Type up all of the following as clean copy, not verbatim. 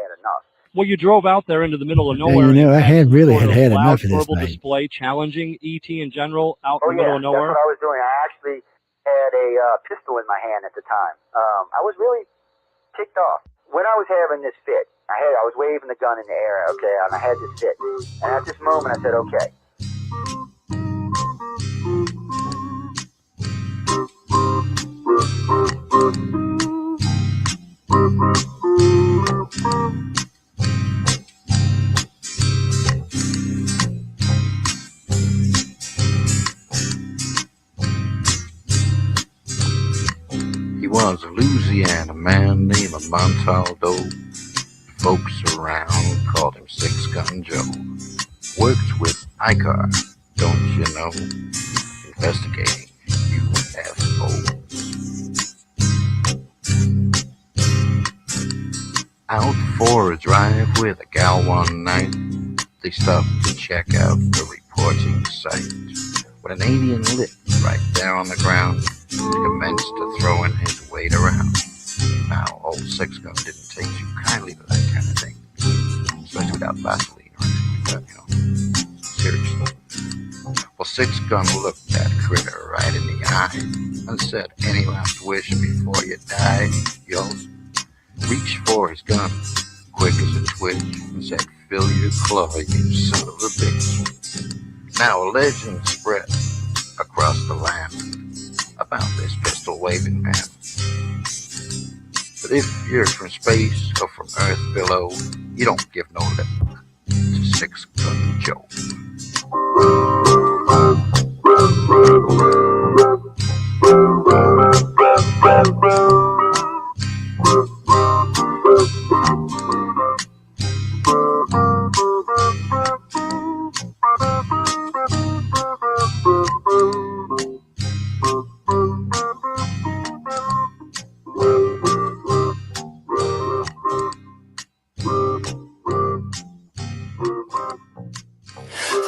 had enough. Well, you drove out there into the middle of Yeah, nowhere. you know, I had really sort of had loud enough of this verbal night. display challenging ET in general out in the Oh, middle yeah, of nowhere. that's what I was doing. I actually had a pistol in my hand at the time. I was really ticked off. When I was having this fit, I was waving the gun in the air, okay, and I had this fit. And at this moment, I said, okay. He was a Louisiana man named Montaldo. Folks around called him Six Gun Joe. Worked with ICAR, don't you know? Investigating UFOs. Out for a drive with a gal one night, they stopped to check out the reporting site. When an alien lit right there on the ground, he commenced to throwing his weight around. Now, old Six Gun didn't take too kindly to that kind of thing, especially without Vaseline or anything like that, you know. Seriously. Well, Six Gun looked that critter right in the eye and said, "Any last wish before you die?" Yo, reached for his gun, quick as a twitch, and said, "Fill your claw, you son of a bitch." Now a legend spread across the land about this pistol-waving man. But if you're from space or from Earth below, you don't give no lip to Six Gun Joe.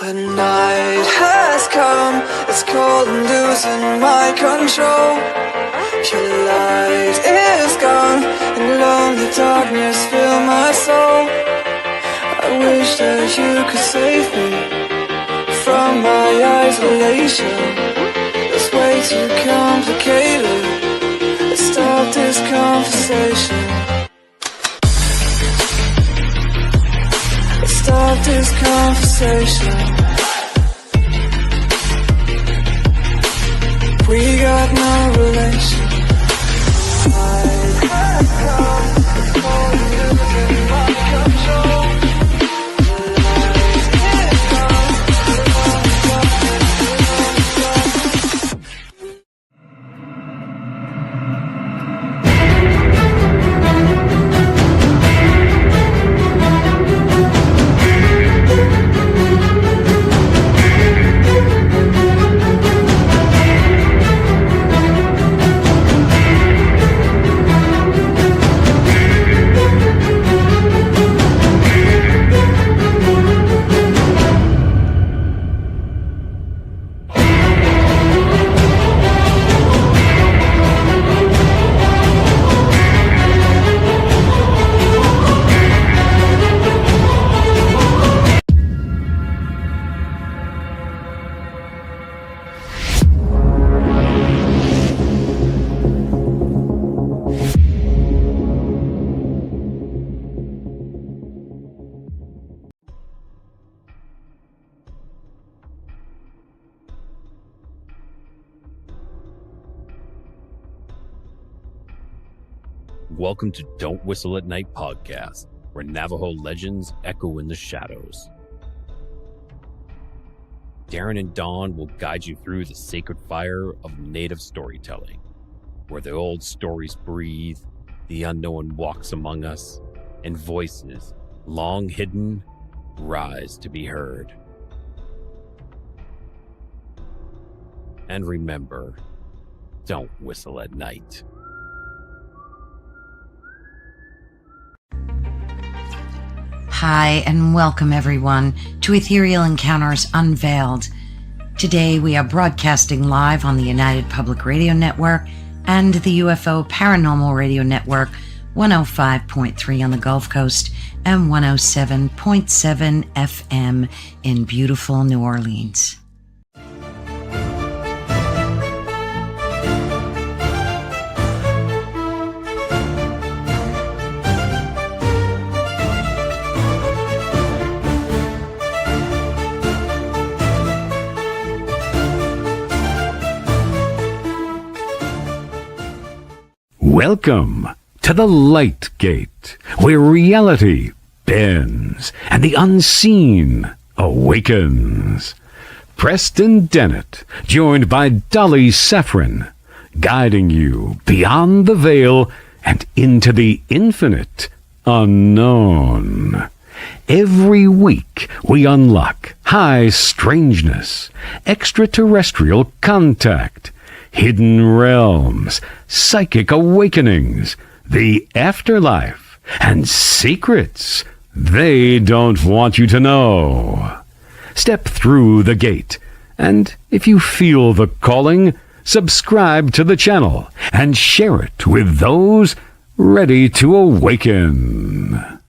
The night has come, it's cold and losing my control. Your light is gone, and lonely darkness fill my soul. I wish that you could save me from my isolation. It's way too complicated. Let's stop this conversation. Let's stop this conversation. We got no relation. I have come, all losing my control. Welcome to Don't Whistle at Night podcast, where Navajo legends echo in the shadows. Darren and Dawn will guide you through the sacred fire of native storytelling, where the old stories breathe, the unknown walks among us, and voices, long hidden, rise to be heard. And remember, don't whistle at night. Hi, and welcome everyone to Ethereal Encounters Unveiled. Today we are broadcasting live on the United Public Radio Network and the UFO Paranormal Radio Network 105.3 on the Gulf Coast and 107.7 FM in beautiful New Orleans. Welcome to the Light Gate, where reality bends and the unseen awakens. Preston Dennett, joined by Dolly Safran, guiding you beyond the veil and into the infinite unknown. Every week we unlock high strangeness, extraterrestrial contact, hidden realms, psychic awakenings, the afterlife, and secrets they don't want you to know. Step through the gate, and if you feel the calling, subscribe to the channel and share it with those ready to awaken.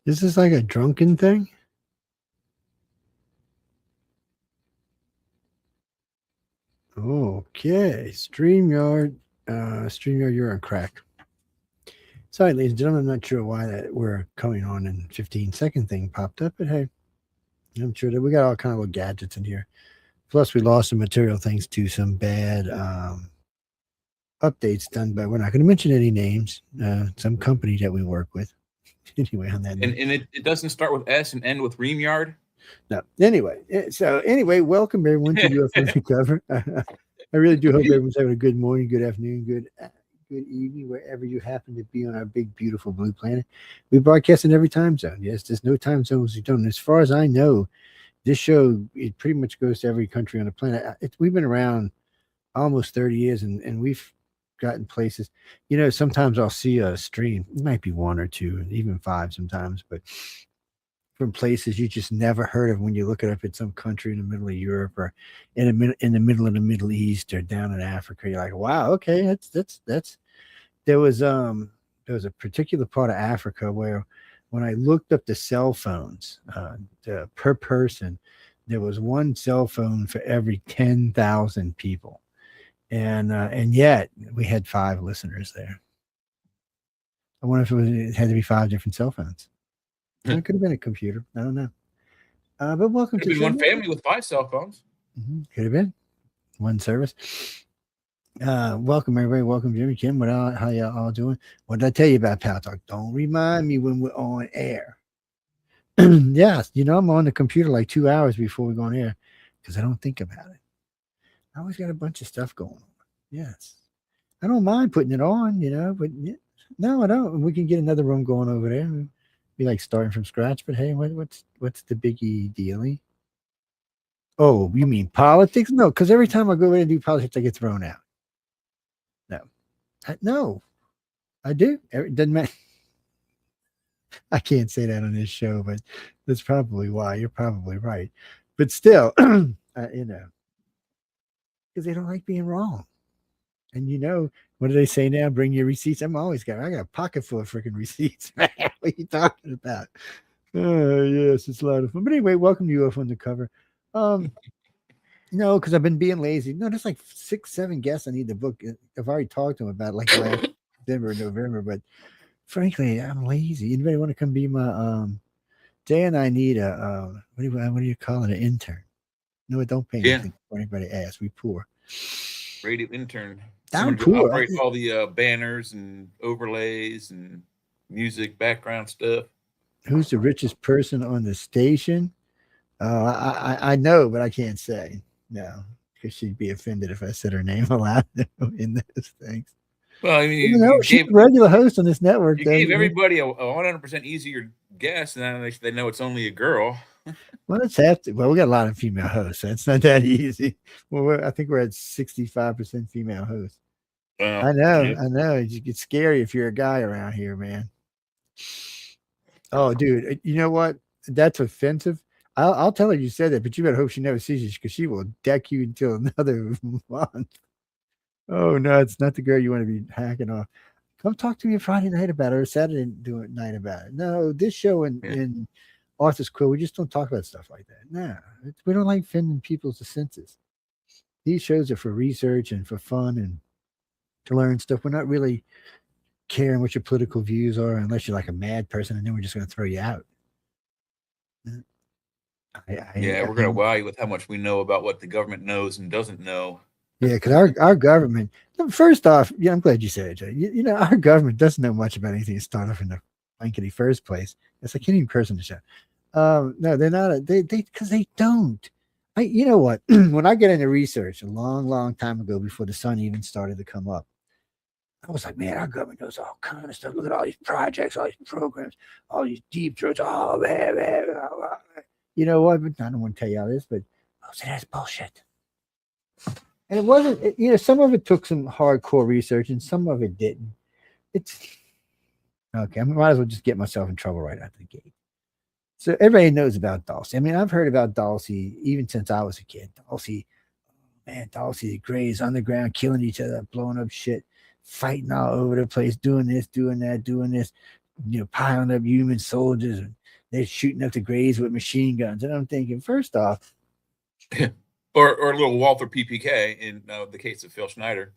Is this like a drunken thing? Okay, StreamYard, you're on crack. Sorry, ladies and gentlemen, I'm not sure why that we're coming on in 15-second thing popped up, but hey, I'm sure that we got all kind of little gadgets in here. Plus, we lost some material thanks to some bad updates done by, we're not going to mention any names, some company that we work with. Anyway, on that. And it doesn't start with S and end with Reamyard? No. Anyway, welcome everyone to UFO Undercover. I really do hope everyone's having a good morning, good afternoon, good evening, wherever you happen to be on our big, beautiful blue planet. We broadcast in every time zone. Yes, there's no time zones we don't. As far as I know, this show, it pretty much goes to every country on the planet. We've been around almost 30 years, and we've gotten places. You know, sometimes I'll see a stream. It might be one or two, and even five sometimes, but from places you just never heard of when you look it up in some country in the middle of Europe or in the middle of the Middle East or down in Africa. You're like, wow, okay, that's. There was a particular part of Africa where when I looked up the cell phones per person, there was one cell phone for every 10,000 people. And yet we had 5 listeners there. I wonder if it had to be 5 different cell phones. It could have been a computer. I don't know. But welcome to one family with 5 cell phones. Could have been one service. Welcome everybody. Welcome Jimmy, Kim. How y'all all doing? What did I tell you about Pal Talk? Don't remind me when we're on air. Yes, I'm on the computer like 2 hours before we go on air because I don't think about it. I always got a bunch of stuff going on. Yes. I don't mind putting it on, but no, I don't. We can get another room going over there. Be like starting from scratch, but hey, what's the biggie dealy? Oh, you mean politics? No, because every time I go in and do politics, I get thrown out. No, I do. It doesn't matter. I can't say that on this show, but that's probably why. You're probably right. But still, because they don't like being wrong. And what do they say now? Bring your receipts. I got a pocket full of freaking receipts. Man, what are you talking about? Oh, yes, it's a lot of fun. But anyway, welcome to UFO Undercover. No, because I've been being lazy. No, there's like 6, 7 guests I need to book. I've already talked to them about it, like last December, November, but frankly, I'm lazy. Anybody want to come be my Jay and I need a what do you call it? An intern. No, don't pay Yeah. anything for anybody asks. We poor. Radio intern. I'm Someone to poor. operate all the banners and overlays and music background stuff. Who's the richest person on the station? I know, but I can't say. No, because she'd be offended if I said her name aloud in those things. Well, I mean, You know, she's a regular host on this network. You gave everybody a 100% easier guess, and then they know it's only a girl. Well, it's have to. Well, we got a lot of female hosts. So it's not that easy. Well, I think we're at 65% female hosts. I know. Yeah. I know. It's scary if you're a guy around here, man. Oh, dude, you know what? That's offensive. I'll tell her you said that, but you better hope she never sees you because she will deck you until another month. Oh no, it's not the girl you want to be hacking off. Come talk to me Friday night about it or Saturday night about it. No, this show in Arthur's Quill, we just don't talk about stuff like that. No, we don't like offending people's senses. These shows are for research and for fun and to learn stuff. We're not really caring what your political views are unless you're like a mad person, and then we're just going to throw you out. We're going to wow you with how much we know about what the government knows and doesn't know. Yeah, because our government, first off, I'm glad you said it, Jay. You know, our government doesn't know much about anything to start off in the blankety first place. It's I can't even curse on the show. No, they're not. They because they don't. You know what? When I get into research a long time ago, before the sun even started to come up, I was like, man, our government knows all kind of stuff. Look at all these projects, all these programs, all these deep throats. Oh, man. You know what? I don't want to tell you all this, but that's bullshit. And it wasn't, some of it took some hardcore research and some of it didn't. It's okay. I might as well just get myself in trouble right out the gate. So everybody knows about Dulcie. I mean, I've heard about Dulcie even since I was a kid. Dulcie, the Greys underground, killing each other, blowing up shit, fighting all over the place, doing this, doing that, doing this, piling up human soldiers. And they're shooting up the Greys with machine guns. And I'm thinking, first off, Or a little Walther PPK in the case of Phil Schneider.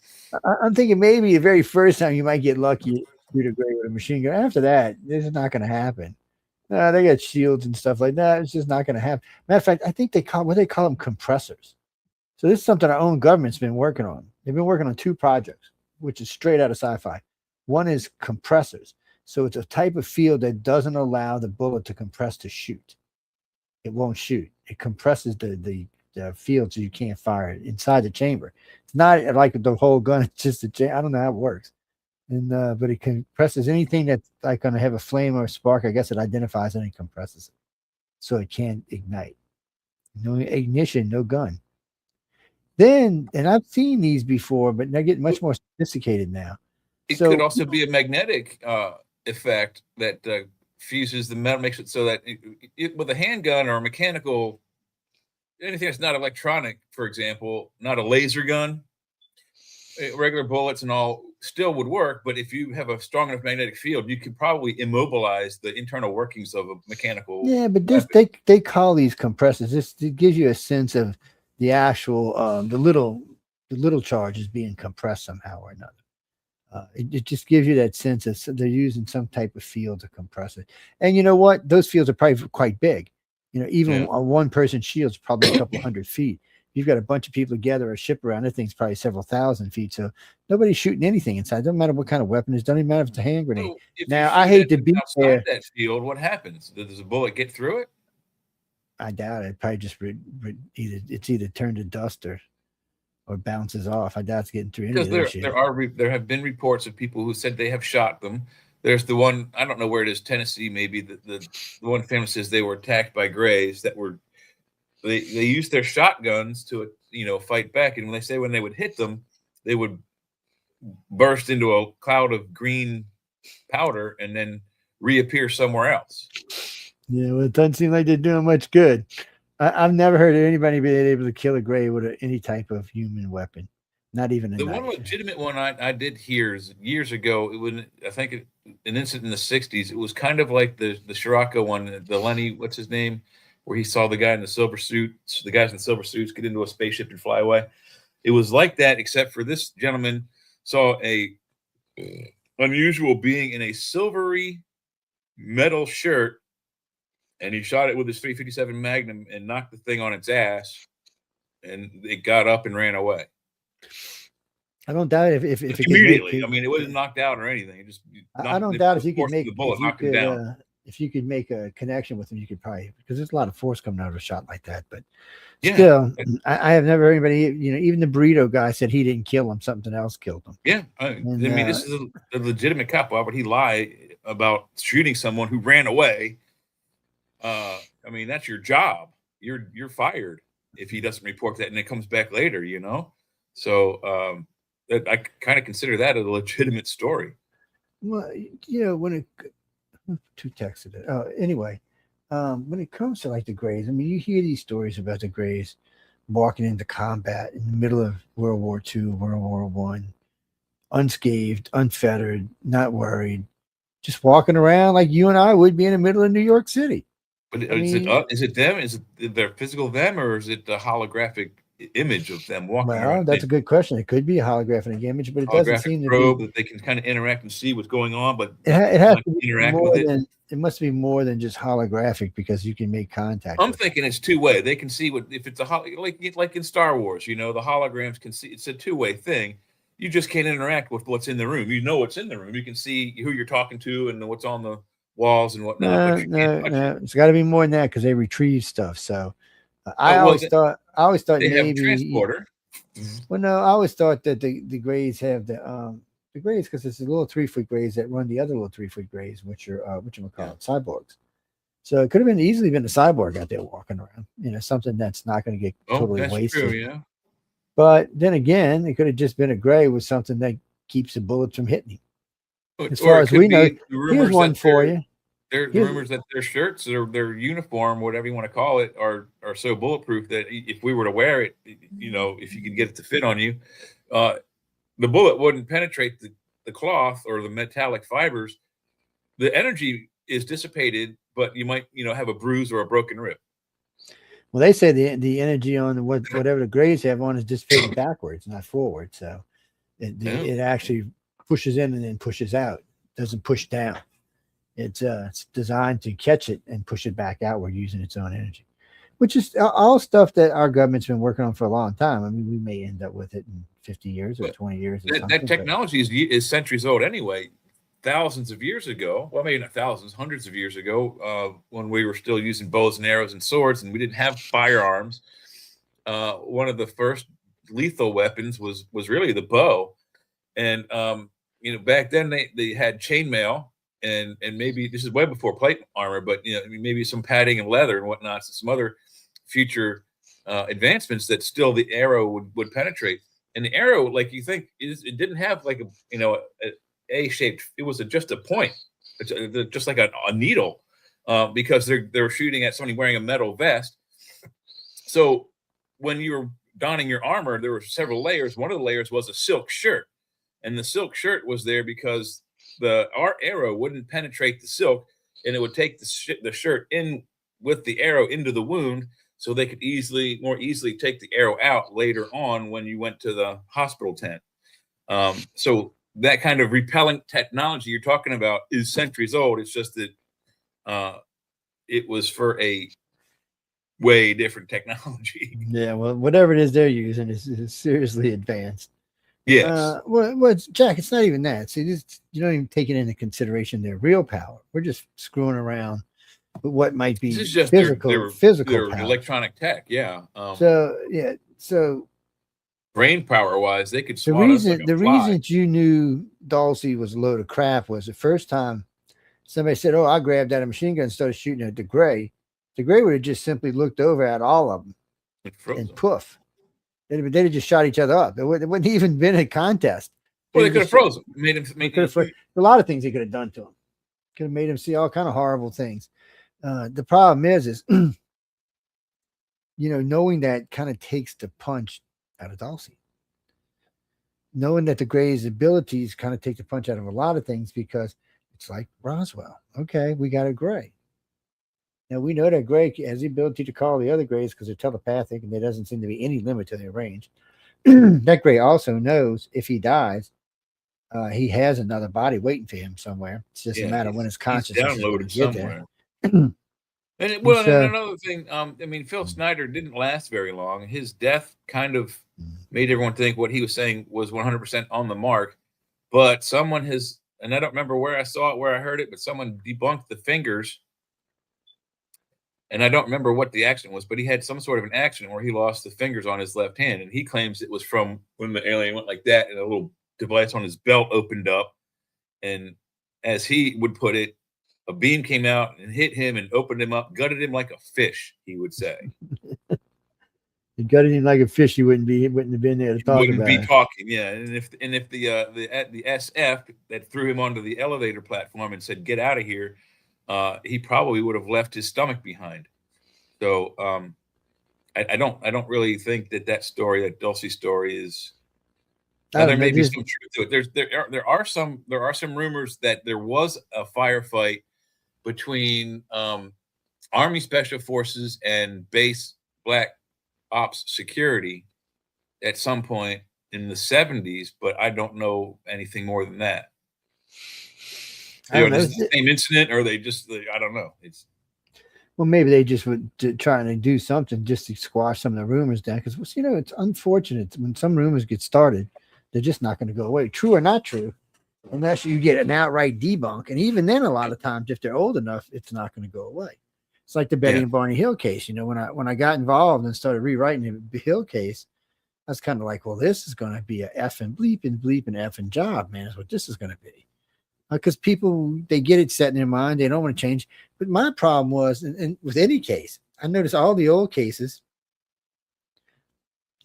I'm thinking maybe the very first time you might get lucky shoot a Grey with a machine gun. After that, this is not going to happen. No, they got shields and stuff like that. It's just not going to happen. Matter of fact, I think they call them compressors. So this is something our own government's been working on. They've been working on 2 projects, which is straight out of sci-fi. One is compressors. So it's a type of field that doesn't allow the bullet to compress to shoot. It won't shoot. It compresses the field so you can't fire it inside the chamber. It's not like the whole gun. It's just a chamber. I don't know how it works. And but it compresses anything that's like going to have a flame or a spark. I guess it identifies it and compresses it, so it can't ignite. No ignition, no gun. Then, and I've seen these before, but they're getting much more sophisticated now. It could also be a magnetic effect that fuses the metal, makes it so that with a handgun or a mechanical, anything that's not electronic, for example, not a laser gun, regular bullets and all still would work. But if you have a strong enough magnetic field, you could probably immobilize the internal workings of a mechanical. Yeah, but this they call these compressors. It gives you a sense of the actual the little charge is being compressed somehow or another. It just gives you that sense of they're using some type of field to compress it. And you know what? Those fields are probably quite big. Even a one person shield's probably a couple hundred feet. You've got a bunch of people together, a ship around, that thing's probably several thousand feet. So nobody's shooting anything inside. Doesn't matter what kind of weapon it is. Doesn't even matter if it's a hand grenade. So now, I hate to be there. That field, what happens? Does a bullet get through it? I doubt it. Probably just either turned to dust or bounces off. I doubt it's getting through any of that shit. There have been reports of people who said they have shot them. There's the one, I don't know where it is, Tennessee maybe, the one family says they were attacked by Greys that were, they used their shotguns to, fight back. And when they would hit them, they would burst into a cloud of green powder and then reappear somewhere else. Yeah, well, it doesn't seem like they're doing much good. I've never heard of anybody being able to kill a Grey with any type of human weapon. Not even a knife. One legitimate one I did hear years ago. It was, I think, an incident in the 60s. It was kind of like the Scirocco one, the Lenny, what's his name, where he saw the guy in the silver suits, the guys in the silver suits get into a spaceship and fly away. It was like that, except for this gentleman saw a unusual being in a silvery metal shirt, and he shot it with his 357 Magnum and knocked the thing on its ass, and it got up and ran away. I don't doubt if it immediately. I mean, it wasn't knocked out or anything. It just I don't doubt if you could make the bullet, knocked him down. If you could make a connection with him, you could probably, because there's a lot of force coming out of a shot like that. But Yeah. still, I have never heard anybody, even the burrito guy said he didn't kill him; something else killed him. Yeah, I mean, this is a legitimate cop. Why would he lie about shooting someone who ran away? I mean, that's your job. You're fired if he doesn't report that, and it comes back later. So I kind of consider that a legitimate story. Well, when it two texted it. Anyway, when it comes to like the Greys, I mean, you hear these stories about the Greys walking into combat in the middle of World War II, World War One, unscathed, unfettered, not worried, just walking around like you and I would be in the middle of New York City. But is it them? Is it their physical them, or is it the holographic image of them walking around? That's a good question. It could be a holographic image, but it doesn't seem to probe be that they can kind of interact and see what's going on. But it has to be interact more with than it must be more than just holographic, because you can make contact. I'm thinking it's two-way. They can see if it's like in Star Wars, the holograms can see. It's a two-way thing. You just can't interact with what's in the room. You know what's in the room. You can see who you're talking to and what's on the walls and whatnot. No, it's got to be more than that, because they retrieve stuff. So I always thought they maybe have transporter. Well, no, I always thought that the Greys have the Greys, because it's the little 3-foot Greys that run the other little 3-foot Greys, which are cyborgs. So it could have easily been a cyborg out there walking around, something that's not going to get totally wasted. True, yeah. But then again, it could have just been a Grey with something that keeps the bullets from hitting him. As far as we know, here's one for you. There's rumors that their shirts or their uniform, whatever you want to call it, are so bulletproof that if we were to wear it, if you could get it to fit on you, the bullet wouldn't penetrate the cloth or the metallic fibers. The energy is dissipated, but you might, have a bruise or a broken rib. Well, they say the energy on whatever the Greys have on is dissipated backwards, not forward. So it actually pushes in and then pushes out. It doesn't push down. It's designed to catch it and push it back outward using its own energy, which is all stuff that our government's been working on for a long time. I mean, we may end up with it in 50 years or 20 years. That technology is centuries old anyway. Thousands of years ago, well, maybe not thousands, hundreds of years ago, when we were still using bows and arrows and swords, and we didn't have firearms, one of the first lethal weapons was really the bow. And back then they had chainmail. And maybe this is way before plate armor, but maybe some padding and leather and whatnot, so some other future advancements that still the arrow would penetrate. And the arrow, like you think, it didn't have like a shaped. It was just a point, just like a needle, because they were shooting at somebody wearing a metal vest. So when you were donning your armor, there were several layers. One of the layers was a silk shirt, and the silk shirt was there because our arrow wouldn't penetrate the silk, and it would take the shirt in with the arrow into the wound, so they could more easily take the arrow out later on when you went to the hospital tent. So that kind of repellent technology you're talking about is centuries old. It's just that it was for a way different technology. Yeah, well, whatever it is they're using is seriously advanced. Yes. Well, Jack, it's not even that. See, you don't even take it into consideration their real power. We're just screwing around with what might be this is just physical their electronic tech. Yeah. So brain power wise, they could. The reason you knew Dulcie was a load of crap was the first time somebody said, "Oh, I grabbed out a machine gun and started shooting at the Grey." The Grey would have just simply looked over at all of them and poof. They'd have just shot each other up. It wouldn't even been a contest. Well, they could have frozen. A lot of things they could have done to him. Could have made him see all kind of horrible things. The problem is knowing that kind of takes the punch out of Dulcie. Knowing that the Grey's abilities kind of take the punch out of a lot of things, because it's like Roswell. Okay, we got a Grey. Now we know that Gray has the ability to call the other Grays because they're telepathic, and there doesn't seem to be any limit to their range. That Gray also knows if he dies, he has another body waiting for him somewhere. It's just a matter of when his he's consciousness is going to downloaded get somewhere. there. And another thing, I mean, Phil Snyder didn't last very long. His death kind of made everyone think what he was saying was 100% on the mark. But someone has, and I don't remember where I saw it, where I heard it, but someone debunked the fingers. And I don't remember what the accident was, but he had some sort of an accident where he lost the fingers on his left hand. And he claims it was from when the alien went like that and a little device on his belt opened up. And as he would put it, a beam came out and hit him and opened him up, gutted him like a fish, he would say. He gutted him like a fish. He wouldn't have been there to talk Wouldn't about be it. talking, yeah. And if the SF that threw him onto the elevator platform and said, "Get out of here," he probably would have left his stomach behind. So I don't really think that story, that Dulcie story, is. Now, there may be some truth to it. There are some rumors that there was a firefight between Army Special Forces and base Black Ops security at some point in the 70s, but I don't know anything more than that. Is it the same incident, or they just, I don't know. Well, maybe they just were trying to do something just to squash some of the rumors down. Because, it's unfortunate when some rumors get started, they're just not going to go away, true or not true, unless you get an outright debunk. And even then, a lot of times, if they're old enough, it's not going to go away. It's like the Betty and Barney Hill case. When I got involved and started rewriting the Hill case, I was kind of like, well, this is going to be a effing effing job, man. Is what this is going to be. Because people, they get it set in their mind. They don't want to change. But my problem was, and with any case, I noticed all the old cases,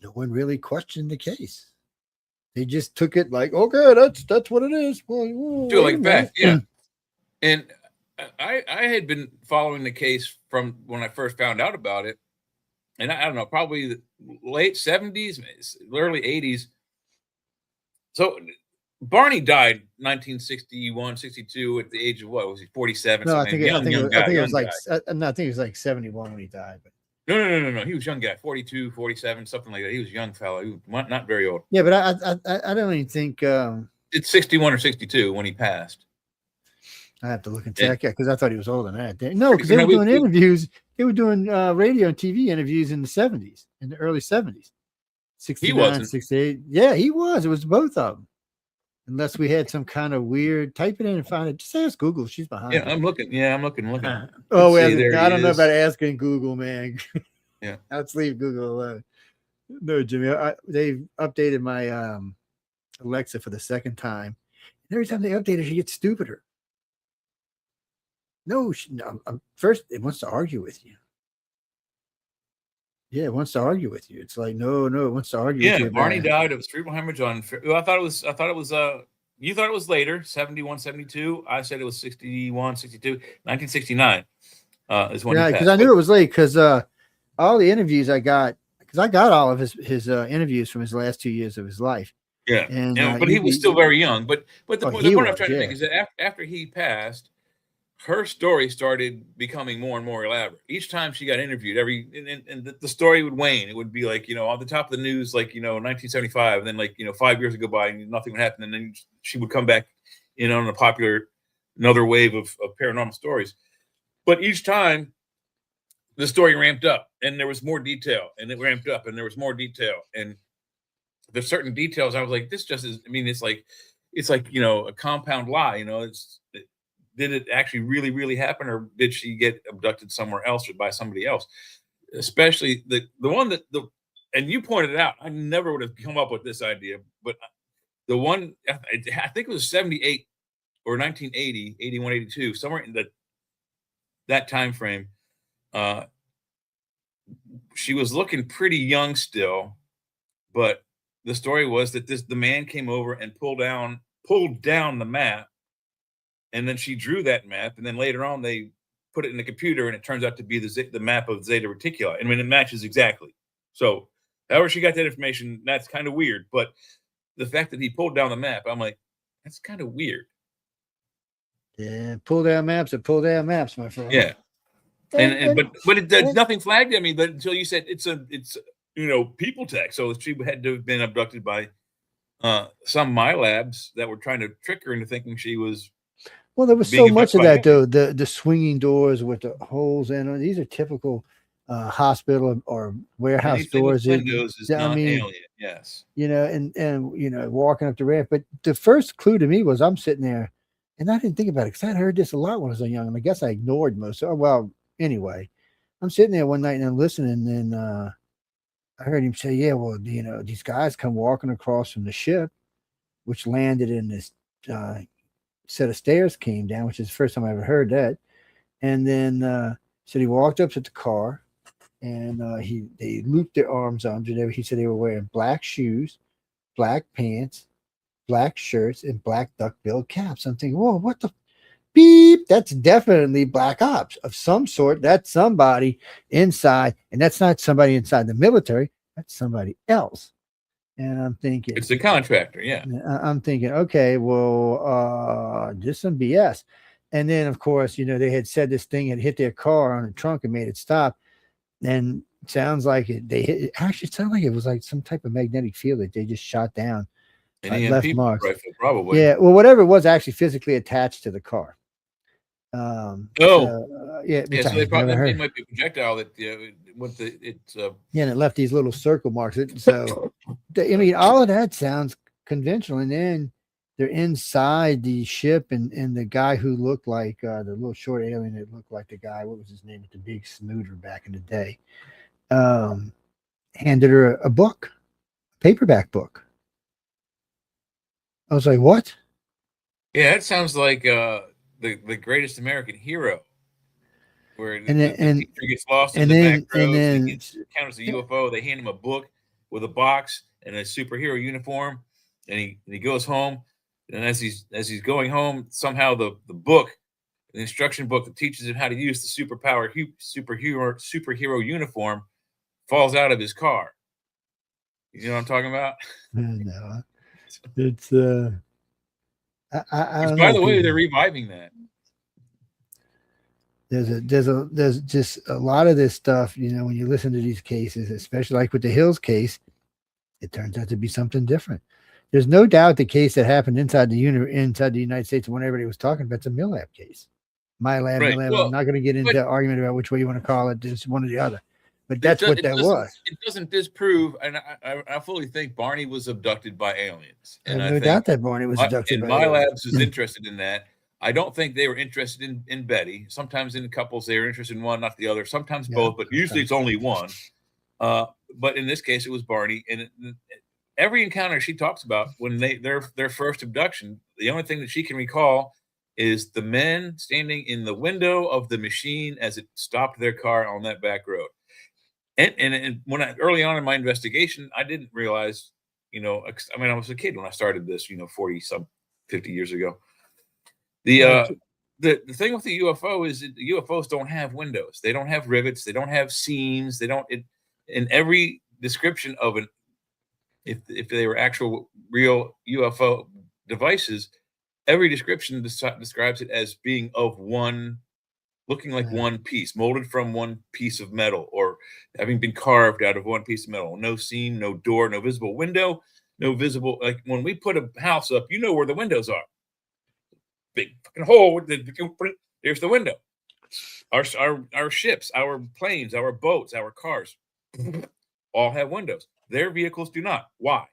no one really questioned the case. They just took it like, okay, that's what it is. Well, like fact, yeah. And I had been following the case from when I first found out about it, and I don't know, probably the late 70s, early 80s. So Barney died 1961, 62 at the age of what was he? 47. No, I think it was like 71 when he died. But No. He was a young guy, 42, 47, something like that. He was a young fellow. He was not very old. Yeah, but I don't even think it's 61 or 62 when he passed. I have to look and check because I thought he was older than that. No, because they were doing interviews. They were doing radio and TV interviews in the 70s, in the early 70s. 69, 68. Yeah, he was. It was both of them. Unless we had some kind of weird, type it in and find it. Just ask Google. She's behind. Yeah, I'm looking. Yeah, I'm looking. Oh, well, I don't know about asking Google, man. Yeah, let's leave Google alone. No, Jimmy, they've updated my Alexa for the second time. And every time they update it, she gets stupider. No, first it wants to argue with you. Yeah, it wants to argue with you. It's like, no, it wants to argue with you. Yeah, Barney died of cerebral hemorrhage on. I thought it was. You thought it was later, 71, 72. I said it was 61, 62, 1969. Is when. Yeah, because I knew it was late. Because all the interviews I got, because I got all of his interviews from his last 2 years of his life. Yeah, and but he was still very young. But the point I'm trying to make is that after he passed, her story started becoming more and more elaborate. Each time she got interviewed, and the story would wane. It would be like, on the top of the news, like, 1975, and then 5 years would go by and nothing would happen. And then she would come back, on a popular, another wave of paranormal stories. But each time the story ramped up and there was more detail, and it ramped up and there was more detail. And there's certain details I was like, this just is, it's like, a compound lie, did it actually really, really happen, or did she get abducted somewhere else or by somebody else? Especially the one and you pointed it out, I never would have come up with this idea, but the one, I think it was 78 or 1980, 81, 82, somewhere in that time frame. She was looking pretty young still, but the story was that the man came over and pulled down the map. And then she drew that map, and then later on they put it in the computer, and it turns out to be the map of Zeta Reticuli. It matches exactly. So, however she got that information, that's kind of weird. But the fact that he pulled down the map, I'm like, that's kind of weird. Yeah, pull down maps, my friend. Yeah. But nothing flagged. I mean, but until you said it's people tech. So she had to have been abducted by some MyLabs that were trying to trick her into thinking she was. Well, there was so much of that though. The swinging doors with the holes in them. These are typical hospital or warehouse Anything doors. With windows is not alien. Yes. And walking up the ramp. But the first clue to me was I'm sitting there, and I didn't think about it because I'd heard this a lot when I was young, and I guess I ignored most. Well, anyway, I'm sitting there one night and I'm listening, and I heard him say, "Yeah, well, these guys come walking across from the ship, which landed in this set of stairs, came down, which is the first time I ever heard that." And then said he walked up to the car, and they looped their arms under there. He said they were wearing black shoes, black pants, black shirts, and black duck-billed caps. I'm thinking, whoa, what the beep? That's definitely black ops of some sort. That's somebody inside, and that's not somebody inside the military. That's somebody else. And I'm thinking it's a contractor. Yeah. I'm thinking, okay, well, just some BS. And then, of course, they had said this thing had hit their car on the trunk and made it stop. And it sounds like it sounded like it was like some type of magnetic field that they just shot down. Left marks. Rifle, probably. Yeah. Well, whatever it was actually physically attached to the car. Yeah. So they might be a projectile that and it left these little circle marks. So I mean, all of that sounds conventional. And then they're inside the ship, and the guy who looked like the little short alien that looked like the guy, what was his name, the big snooter back in the day, handed her a book, a paperback book. I was like, what? Yeah, that sounds like the greatest American hero, where the teacher gets lost in the back roads, and he encounters a UFO. They hand him a book with a box and a superhero uniform, and he goes home. And as he's going home, somehow the book, the instruction book that teaches him how to use the superhero uniform, falls out of his car. You know what I'm talking about? No, it's by the way, they're reviving that. There's just a lot of this stuff, when you listen to these cases, especially like with the Hills case, it turns out to be something different. There's no doubt the case that happened inside the United States, when everybody was talking about, it's a MILAB case. MILAB, right. MILAB. Well, I'm not going to get into the argument about which way you want to call it, just one or the other. But that's what that was. It doesn't disprove, and I fully think Barney was abducted by aliens. And no doubt that Barney was abducted by aliens. MyLabs is interested in that. I don't think they were interested in Betty. Sometimes in couples, they were interested in one, not the other. Sometimes both, but usually it's only one. But in this case, it was Barney. And every encounter she talks about, when their first abduction, the only thing that she can recall is the men standing in the window of the machine as it stopped their car on that back road. And when early on in my investigation, I didn't realize, I was a kid when I started this, 50 years ago. The thing with the UFO is that the UFOs don't have windows. They don't have rivets. They don't have seams. They don't. In every description of if they were actual real UFO devices, every description describes it as being of one, looking like one piece, molded from one piece of metal, or having been carved out of one piece of metal. No seam, no door, no visible window, no visible. Like when we put a house up, where the windows are. Big fucking hole. There's the window. Our ships, our planes, our boats, our cars all have windows. Their vehicles do not. Why?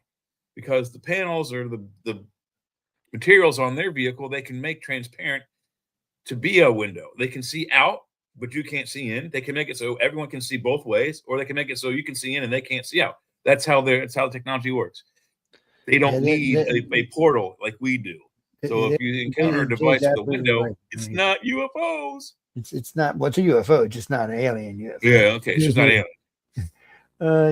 Because the panels or the materials on their vehicle, they can make transparent to be a window. They can see out, but you can't see in. They can make it so everyone can see both ways, or they can make it so you can see in and they can't see out. That's how the technology works. They don't need a portal like we do. So if you encounter a device with a window, right. It's not UFOs. It's not. What's a UFO? It's just not an alien UFO. Yeah, okay. It's just not alien.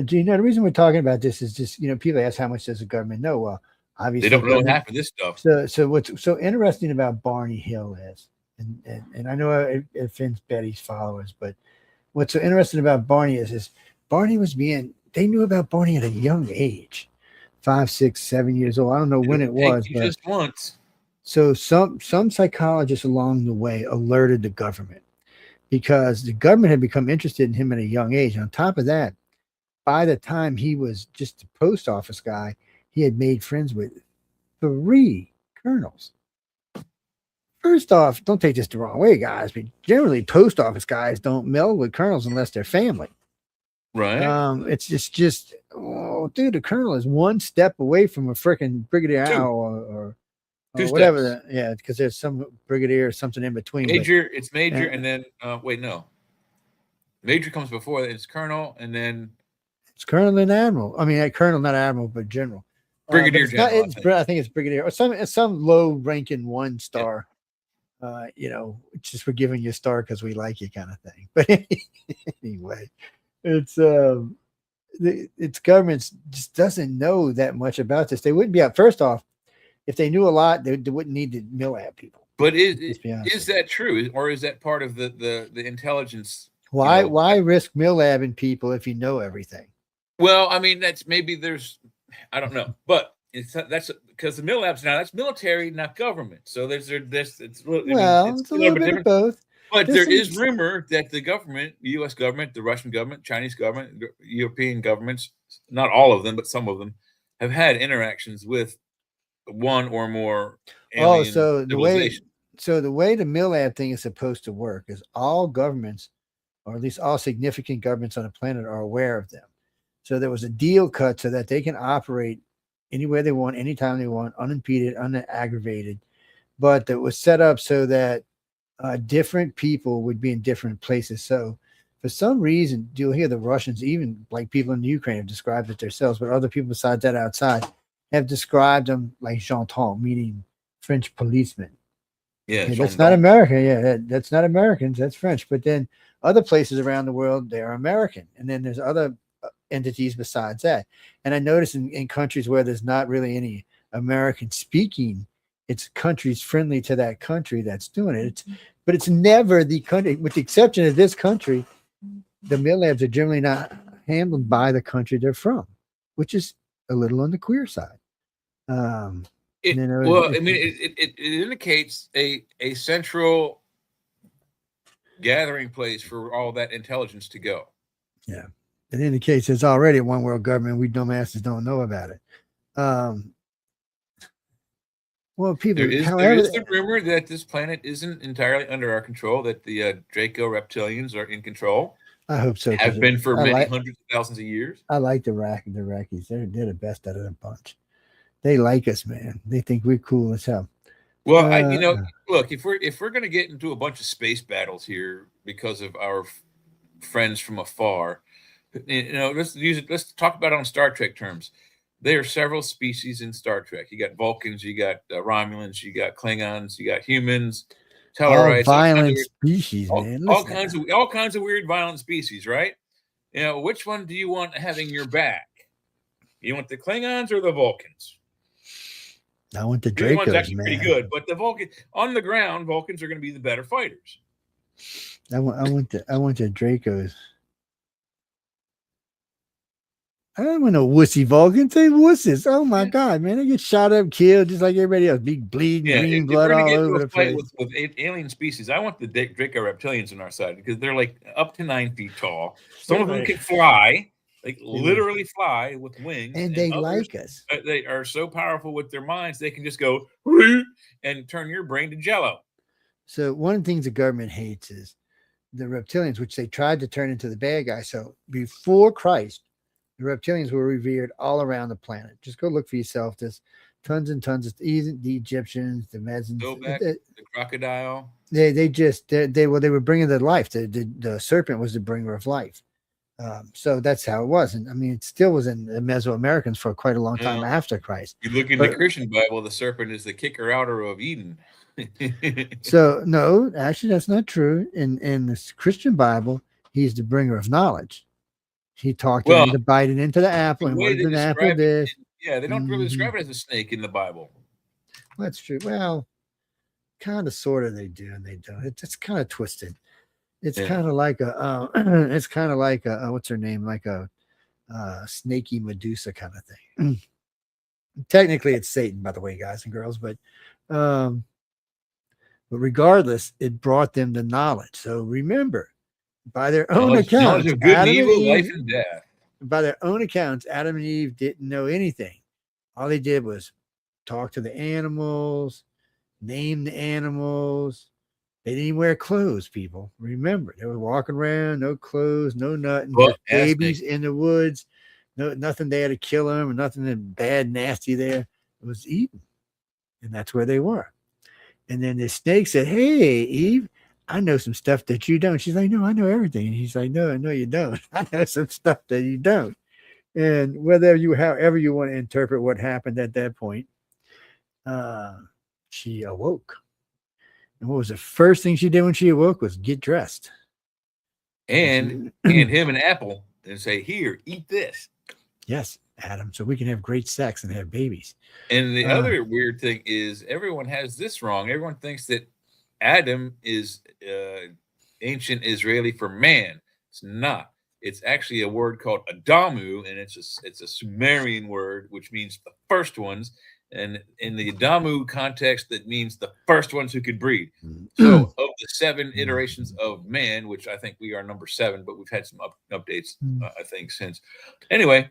Gene, the reason we're talking about this is just, people ask how much does the government know? Well, obviously they don't know half of this stuff. So what's so interesting about Barney Hill is, and I know it offends Betty's followers, but what's so interesting about Barney is Barney they knew about Barney at a young age, 5, 6, 7 years old. I don't know when it was, but just once. So some psychologists along the way alerted the government because the government had become interested in him at a young age. On top of that, by the time he was just a post office guy, he had made friends with 3 colonels. First off, don't take this the wrong way, guys, but generally post office guys don't meld with colonels unless they're family. Right. It's just oh, dude, the colonel is one step away from a freaking brigadier or whatever. Yeah, because there's some brigadier or something in between. Major, it's major, and then wait, no. Major comes before that. It's colonel, and then it's colonel and admiral. I mean, colonel, not admiral, but general. Brigadier general. I think it's brigadier or some low ranking 1 star. Just we're giving you a star because we like you, kind of thing. But anyway, it's government just doesn't know that much about this. They wouldn't be out. First off, if they knew a lot, they wouldn't need to MILAB people. But is that true, or is that part of the intelligence? Why risk MILABing people if you know everything? Well, I mean, I don't know, but that's because the MILABs now that's military, not government. So it's a little bit of both. But there is rumor that the government, the U.S. government, the Russian government, Chinese government, European governments, not all of them, but some of them, have had interactions with one or more alien civilizations. The way the MILAB thing is supposed to work is all governments, or at least all significant governments on the planet, are aware of them. So there was a deal cut so that they can operate anywhere they want, anytime they want, unimpeded, unaggravated. But that was set up so that different people would be in different places. So for some reason, you'll hear the Russians, even like people in the Ukraine, have described it themselves, but other people besides that outside have described them like gendarmes, meaning French policemen. Yeah, that's not American. Yeah, that's not Americans. That's French. But then other places around the world, they're American. And then there's other entities besides that. And I notice in countries where there's not really any American speaking, it's countries friendly to that country that's doing it. But it's never the country, with the exception of this country, the MILABs are generally not handled by the country they're from, which is a little on the queer side. It indicates a central gathering place for all that intelligence to go. Yeah. It indicates there's already a one world government. We dumbasses don't know about it. Well, people. There is the rumor that this planet isn't entirely under our control. That the Draco reptilians are in control. I hope so. Have been for many hundreds of thousands of years. I like the Iraqis. They're the best out of the bunch. They like us, man. They think we're cool as hell. Well, look, if we're going to get into a bunch of space battles here because of our friends from afar. Let's talk about it on Star Trek terms. There are several species in Star Trek. You got Vulcans, you got Romulans, you got Klingons, you got humans, Tellarites, violent species, man. All kinds of weird violent species, right? Which one do you want having your back? You want the Klingons or the Vulcans? I want the Dracos, one's actually man. Pretty good, but the Vulcan on the ground, Vulcans are going to be the better fighters. I want the Dracos. I don't want no wussy Vulcans. They wusses. Oh my god, man! They get shot up, killed, just like everybody else. Big bleeding, green blood all over the place. With alien species, I want the Draco reptilians on our side because they're like up to 9 feet tall. Some of them can fly, like literally fly with wings, and they like us. They are so powerful with their minds; they can just go and turn your brain to jello. So one of the things the government hates is the reptilians, which they tried to turn into the bad guys. So before Christ, the reptilians were revered all around the planet. Just go look for yourself. There's tons and tons of the Egyptians, the Mezans, the crocodile. They were bringing the life. The serpent was the bringer of life. So that's how it was. And I mean, it still was in the Mesoamericans for quite a long time after Christ. You look in the Christian Bible, the serpent is the kicker outer of Eden. So no, actually, that's not true. In the Christian Bible, he's the bringer of knowledge. He talked him into biting into the apple, and what is an apple? This. Yeah, they don't really describe it as a snake in the Bible. That's true. Well, kind of, sort of, they do, and they don't. It's kind of twisted. It's kind of like a. It's kind of like a. What's her name? Like a snaky Medusa kind of thing. Technically, it's Satan, by the way, guys and girls, but But regardless, it brought them the knowledge. So remember, by their own Knowledge accounts, of good and Adam and evil, life Eve, and death. by their own accounts, Adam and Eve didn't know anything. All they did was talk to the animals, name the animals. They didn't even wear clothes, people. Remember, they were walking around, no clothes, no nothing, Well, just babies in the woods. No, nothing there to kill them, or nothing bad, nasty there. It was Eden. And that's where they were. And then the snake said, "Hey, Eve, I know some stuff that you don't." She's like, "No, I know everything." And he's like, "No, you don't. I know some stuff that you don't." And however you want to interpret what happened at that point, she awoke. And what was the first thing she did when she awoke was get dressed. And hand him an apple and say, "Here, eat this." Yes, Adam, so we can have great sex and have babies. And the other weird thing is everyone has this wrong. Everyone thinks that Adam is ancient Israeli for man. It's not. It's actually a word called Adamu, and it's a Sumerian word, which means the first ones. And in the Adamu context, that means the first ones who could breed. So of the 7 iterations of man, which I think we are number 7, but we've had some updates, I think, since. Anyway,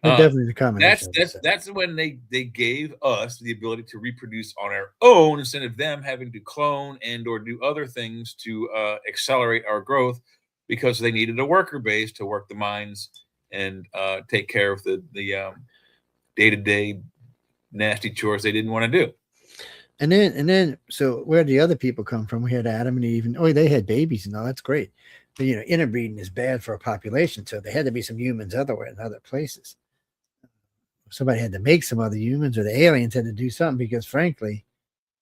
definitely the combination. That's when they gave us the ability to reproduce on our own instead of them having to clone and or do other things to accelerate our growth, because they needed a worker base to work the mines and take care of the day-to-day nasty chores they didn't want to do. And then so where the other people come from? We had Adam and Eve, and they had babies and all. That's great. But interbreeding is bad for a population, so there had to be some humans everywhere in other places. Somebody had to make some other humans, or the aliens had to do something, because frankly,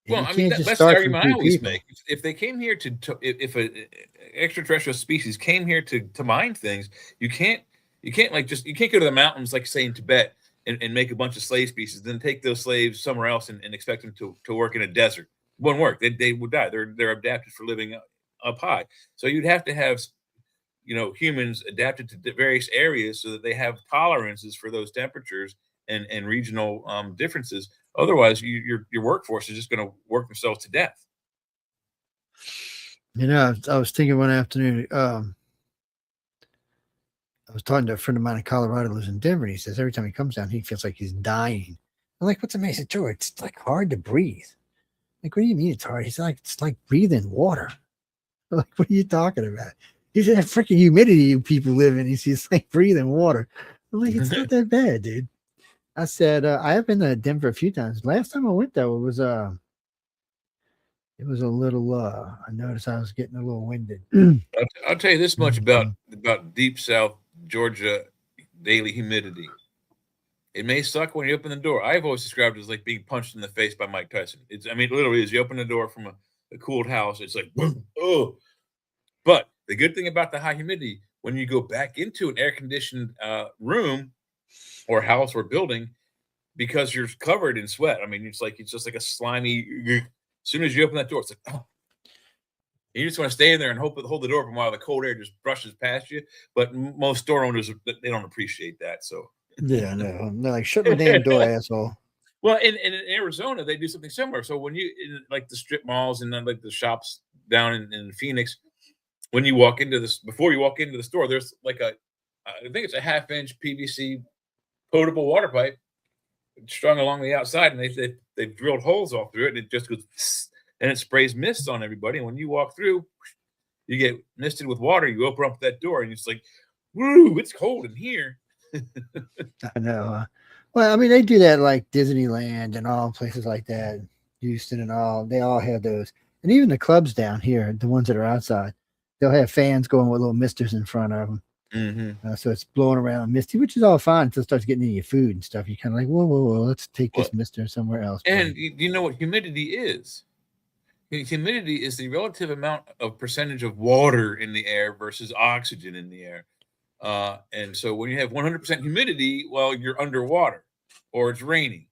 well, I mean, that's the argument I always make. If they came here if an extraterrestrial species came here to mine things, you can't go to the mountains, like say in Tibet, and make a bunch of slave species, then take those slaves somewhere else and expect them to work in a desert. It wouldn't work. They would die. They're adapted for living up high. So you'd have to have humans adapted to various areas so that they have tolerances for those temperatures and regional differences. Otherwise, your workforce is just going to work themselves to death. I was thinking one afternoon, I was talking to a friend of mine in Colorado who lives in Denver, and he says every time he comes down, he feels like he's dying. I'm like, "What's amazing, Joe? It's like hard to breathe." Like, "What do you mean it's hard?" He's like, "It's like breathing water." I'm like, "What are you talking about?" He said, "That freaking humidity you people live in." He says, "It's like breathing water." I'm like, "It's not that bad, dude." I said, I have been to Denver a few times. Last time I went there, it was a little, I noticed I was getting a little winded. I'll tell you this much about deep South Georgia daily humidity. It may suck when you open the door. I've always described it as like being punched in the face by Mike Tyson. It literally is. You open the door from a cooled house, it's like, oh. But the good thing about the high humidity, when you go back into an air-conditioned room or house or building, because you're covered in sweat. I mean, it's just like a slimy. As soon as you open that door, it's like, oh. You just want to stay in there and hold the door open while the cold air just brushes past you. But most store owners, they don't appreciate that. So yeah, no, they're like, "Shut my damn door, asshole." Well, in Arizona, they do something similar. So when like the strip malls and then like the shops down in Phoenix, when you walk into this, before you walk into the store, there's like I think it's a 1/2-inch PVC potable water pipe strung along the outside, and they've drilled holes all through it, and it just goes, and it sprays mist on everybody. And when you walk through, you get misted with water. You open up that door, and it's like, woo, it's cold in here. I know. Well, I mean, they do that like Disneyland and all places like that, Houston and all. They all have those, and even the clubs down here, the ones that are outside, they'll have fans going with little misters in front of them. Mm-hmm. So it's blowing around misty, which is all fine until it starts getting into your food and stuff. You're kind of like, whoa, let's take this mister somewhere else. And you know what humidity is? Humidity is the relative amount of percentage of water in the air versus oxygen in the air. And so when you have 100% humidity, well, you're underwater or it's raining.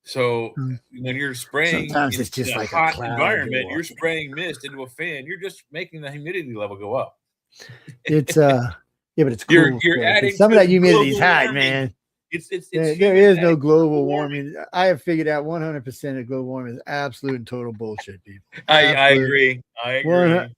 So when you're spraying sometimes it's just like a hot environment, you're spraying mist into a fan, you're just making the humidity level go up. It's but it's cool. You're adding some of that humidity is hot, man. It's There human is no and global warming. I have figured out 100% of global warming is absolute and total bullshit, people. I Absolute. agree. I One, agree.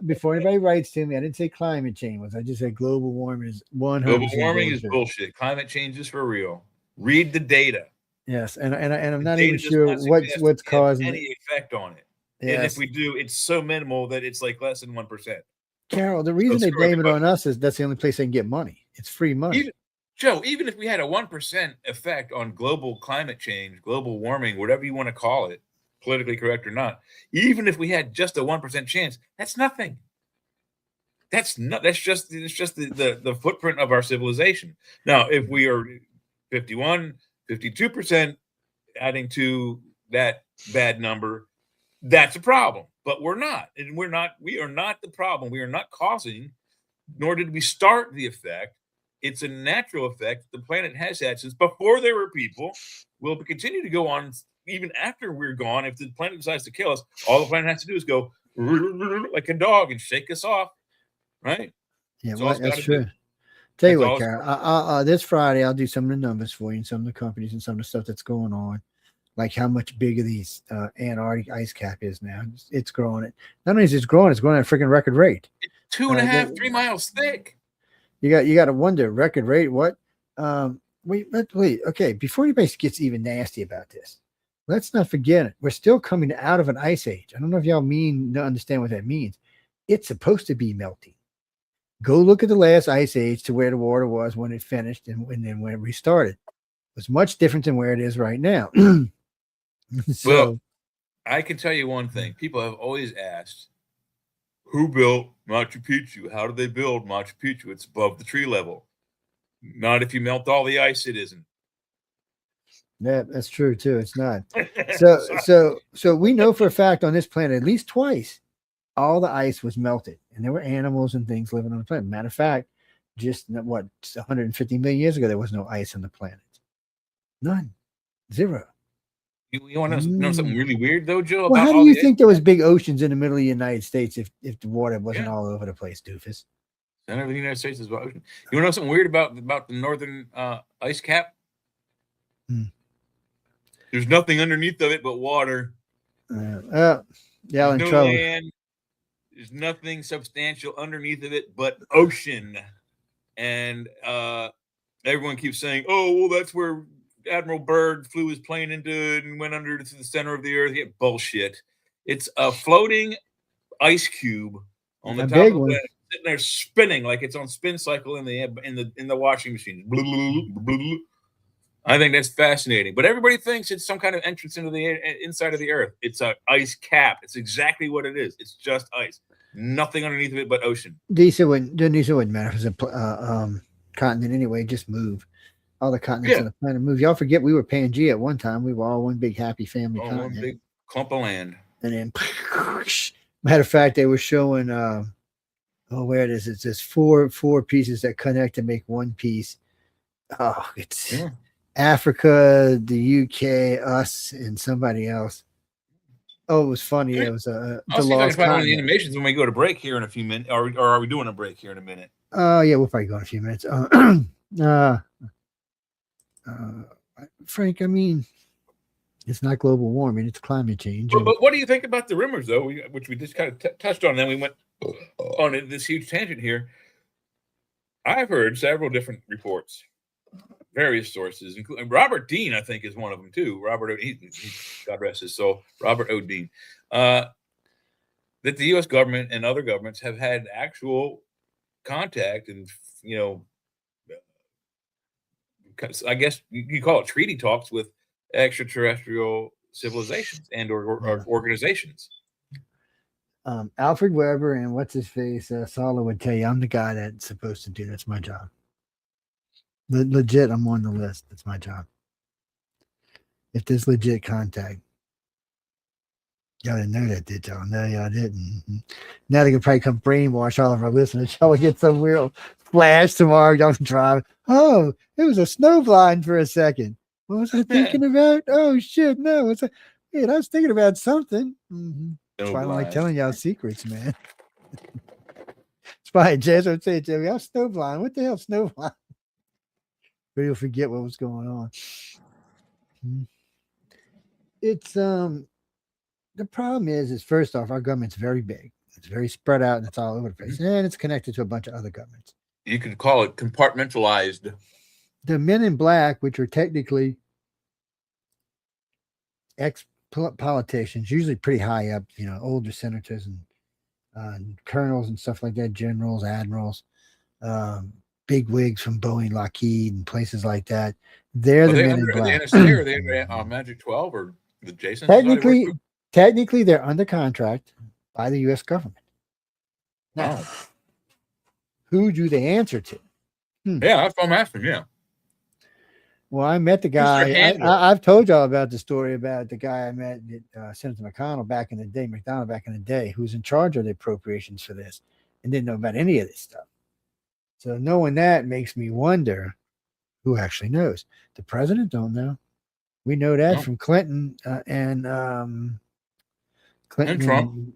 before anybody writes to me, I didn't say climate change was. I just said global warming is 100% Global warming is bullshit. bullshit. Climate change is for real. Read the data. Yes, and I'm The not data even does sure not suggest what's we have causing it. any effect on it. And Yes. if we do, it's so minimal that it's like less than 1%. Carol, the reason they blame it on us is that's the only place they can get money. It's free money. Even if we had a 1% effect on global climate change, global warming, whatever you want to call it, politically correct or not, even if we had just a 1% chance, that's nothing. That's just the footprint of our civilization. Now, if we are 51, 52% adding to that bad number, that's a problem. But we're not. And we are not the problem. We are not causing, nor did we start the effect. It's a natural effect the planet has had since before there were people. Will continue to go on even after we're gone. If the planet decides to kill us, all the planet has to do is go like a dog and shake us off. Right? Yeah, that's true. Do. Tell you what, Carol, this Friday I'll do some of the numbers for you and some of the companies and some of the stuff that's going on, like how much bigger these Antarctic ice cap is now. It's growing. Not only is it growing at a freaking record rate. It's 2.5, 3 miles thick. You got to wonder record rate. What? Wait. Okay, before anybody gets even nasty about this, let's not forget it. We're still coming out of an ice age. I don't know if y'all understand what that means. It's supposed to be melting. Go look at the last ice age to where the water was when it finished and then when it restarted. It was much different than where it is right now. So, well, I can tell you one thing. People have always asked, who built Machu Picchu? How did they build Machu Picchu? It's above the tree level. Not if you melt all the ice, it isn't. Yeah, that's true too. It's not. So we know for a fact on this planet, at least twice, all the ice was melted, and there were animals and things living on the planet. Matter of fact, just 150 million years ago, there was no ice on the planet. None. Zero. You want to know something really weird, though, Joe? Well, how do you think there was big oceans in the middle of the United States if the water wasn't all over the place, doofus? Center of the United States is about ocean. You want to know something weird about the northern ice cap? There's nothing underneath of it but water. Yeah, in no trouble. Land. There's nothing substantial underneath of it but ocean. And everyone keeps saying, oh, well, that's where Admiral Byrd flew his plane into it and went under to the center of the earth. Yeah, bullshit. It's a floating ice cube on the top of the planet, sitting there spinning like it's on spin cycle in the washing machine. I think that's fascinating. But everybody thinks it's some kind of entrance into the inside of the earth. It's an ice cap. It's exactly what it is. It's just ice. Nothing underneath of it but ocean. Diesel wouldn't matter if it's a continent anyway. Just move. All the continents on the planet move. Y'all forget we were Pangea at one time. We were all one big happy family continent. One big clump of land. And then, matter of fact, they were showing, where it is. It's just four pieces that connect to make one piece. Oh, it's Africa, the UK, us, and somebody else. Oh, it was funny. It was the lost one of the animations when we go to break here in a few minutes. Or are we doing a break here in a minute? Yeah, we'll probably go in a few minutes. Frank, I mean, it's not global warming; it's climate change. But what do you think about the rumors, though, which we just kind of touched on? Then we went on this huge tangent here. I've heard several different reports, various sources, including Robert Dean, I think, is one of them too. Robert, God rest his soul, Robert O. Dean, that the U.S. government and other governments have had actual contact and, I guess you call it treaty talks with extraterrestrial civilizations and or organizations. Alfred Weber and what's his face, Sala would tell you, I'm the guy that's supposed to do. That's my job. Legit, I'm on the list. That's my job. If there's legit contact, y'all didn't know that, did y'all? No, y'all didn't. Now they can probably come brainwash all of our listeners. Y'all will get some real flash tomorrow. Y'all can drive. Oh, it was a snow blind for a second. What was I thinking about? Oh shit, no. What's that? Wait, I was thinking about something. That's why I don't like telling y'all secrets, man. It's why Jazz would say, Joey, I'm snow blind. What the hell, snow blind? But he'll forget what was going on. It's the problem is first off, our government's very big. It's very spread out and it's all over the place. And it's connected to a bunch of other governments. You could call it compartmentalized. The men in black, which are technically ex-politicians, usually pretty high up, older senators and colonels and stuff like that, generals, admirals, big wigs from Boeing, Lockheed, and places like that. They're the men in black. Are they NSA or are they Magic 12 or the Jason? Technically, they're under contract by the U.S. government. Now, who do they answer to? Yeah, that's what I'm asking. Yeah. Well, I met the guy. I've told y'all about the story about the guy I met, Senator McConnell back in the day, who was in charge of the appropriations for this and didn't know about any of this stuff. So knowing that makes me wonder who actually knows. The president don't know. We know that from Clinton and Clinton and Trump.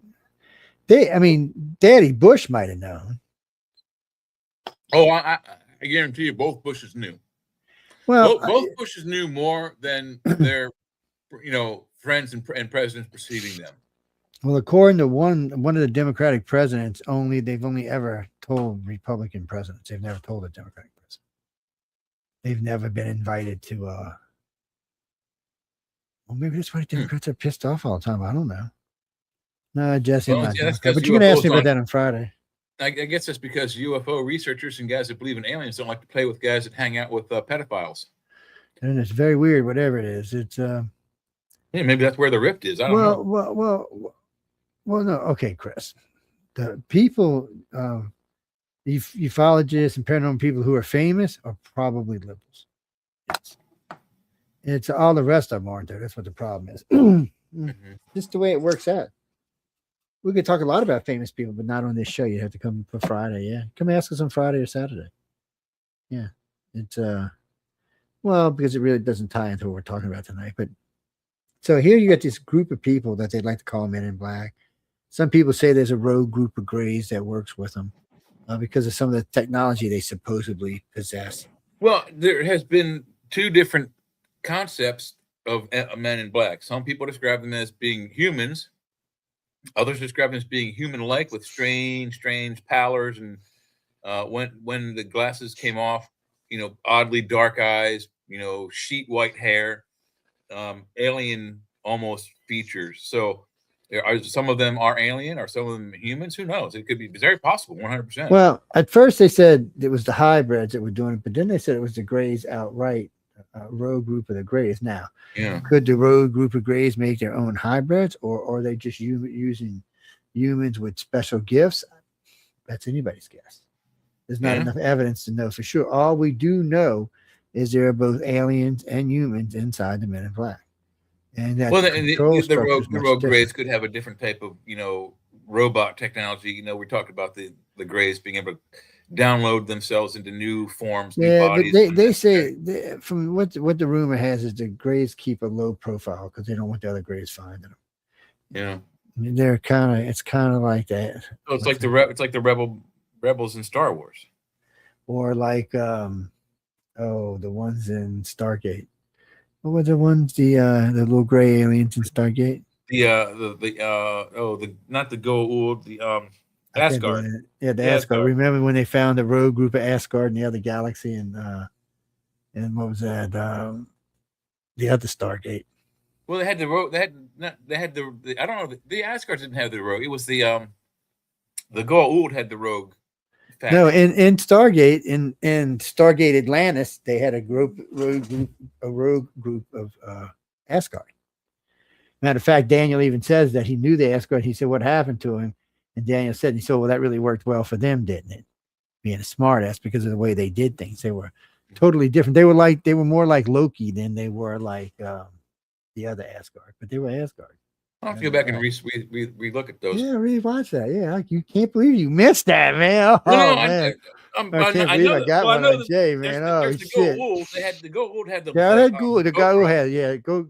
Daddy Bush might have known. Oh, I guarantee you, both Bushes knew. Well, both Bushes knew more than their, friends and presidents preceding them. Well, according to one of the Democratic presidents, they've only ever told Republican presidents. They've never told a Democratic president. They've never been invited to. Well, maybe that's why Democrats are pissed off all the time. I don't know. No, Jesse, but you're going to ask me about that on Friday. I guess that's because UFO researchers and guys that believe in aliens don't like to play with guys that hang out with pedophiles. And it's very weird, whatever it is. It's maybe that's where the rift is. I don't know. Well, no. Okay, Chris. The people, ufologists and paranormal people who are famous are probably liberals. It's all the rest of them aren't there. That's what the problem is. Just the way it works out. We could talk a lot about famous people, but not on this show. You have to come for Friday. Yeah. Come ask us on Friday or Saturday. Yeah. It's, because it really doesn't tie into what we're talking about tonight. But so here you got this group of people that they'd like to call Men in Black. Some people say there's a rogue group of grays that works with them because of some of the technology they supposedly possess. Well, there has been two different concepts of Men in Black. Some people describe them as being humans. Others describe them as being human-like with strange pallors, and when the glasses came off, oddly dark eyes, sheet white hair, alien almost features. So, some of them are alien, or some of them humans. Who knows? It could be very possible, 100%. Well, at first they said it was the hybrids that were doing it, but then they said it was the grays outright. Rogue group of the grays. Now, could the rogue group of grays make their own hybrids, or are they just using humans with special gifts? That's anybody's guess. There's not enough evidence to know for sure. All we do know is there are both aliens and humans inside the Men in Black, and that the rogue grays could have a different type of robot technology. We talked about the grays being able to download themselves into new forms, new bodies. They say from what the rumor has is the grays keep a low profile because they don't want the other grays finding them. Yeah, they're it's kind of like that. So it's like the rebels in Star Wars, or like the ones in Stargate. What were the ones the little gray aliens in Stargate? Not the Goa'uld, the Asgard. The Asgard. Remember when they found a rogue group of Asgard in the other galaxy, and what was that? The other Stargate. Well, they had the rogue. They had the I don't know. The Asgard didn't have the rogue. It was the Goa'uld had the rogue. Fact. No, in Stargate, in Stargate Atlantis, they had a rogue group of Asgard. Matter of fact, Daniel even says that he knew the Asgard. He said, "What happened to him?" And Daniel said, well, that really worked well for them, didn't it? Being a smart ass because of the way they did things. They were totally different. They were more like Loki than they were like the other Asgard, but they were Asgard. I'll have to go back and re-look at those. Yeah, rewatch that. Yeah, you can't believe you missed that, man. Man. I can't believe I got one on Jay, man. Oh, shit. The Goa'uld had the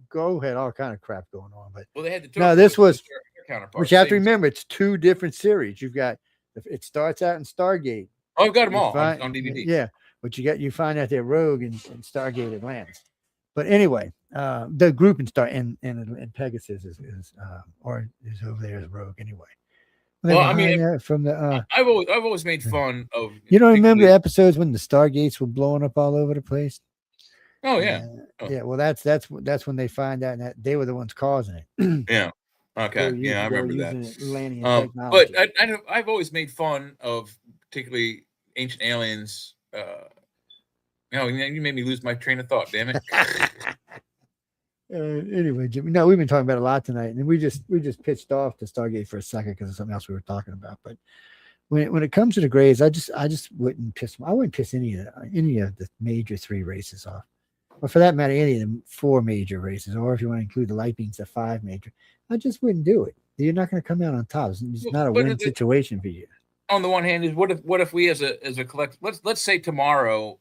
Go had all kind of crap going on. But they had the no, this was. But you have to remember, it's two different series. You've got it starts out in Stargate. Oh, I've got them all on DVD. Yeah, But you find out they're rogue in Stargate Atlantis. But anyway, the group in Pegasus is over there as rogue anyway. Well, I mean, from the I've always made fun of. You don't remember particularly- episodes when the Stargates were blowing up all over the place? Oh yeah, yeah. Well, that's when they find out that they were the ones causing it. yeah. Okay, I remember that. Technology. But I've always made fun of particularly ancient aliens. No, you made me lose my train of thought. Damn it. Anyway, Jimmy, no, we've been talking about it a lot tonight, and we just pitched off to Stargate for a second because of something else we were talking about. But when it comes to the Greys, I just wouldn't piss them. I wouldn't piss any of the major 3 races off, or for that matter, any of the 4 major races, or if you want to include the Light Beings, the 5 major. I just wouldn't do it. You're not going to come out on top. It's not a win situation for you. On the one hand, is what if we as a collective, let's say tomorrow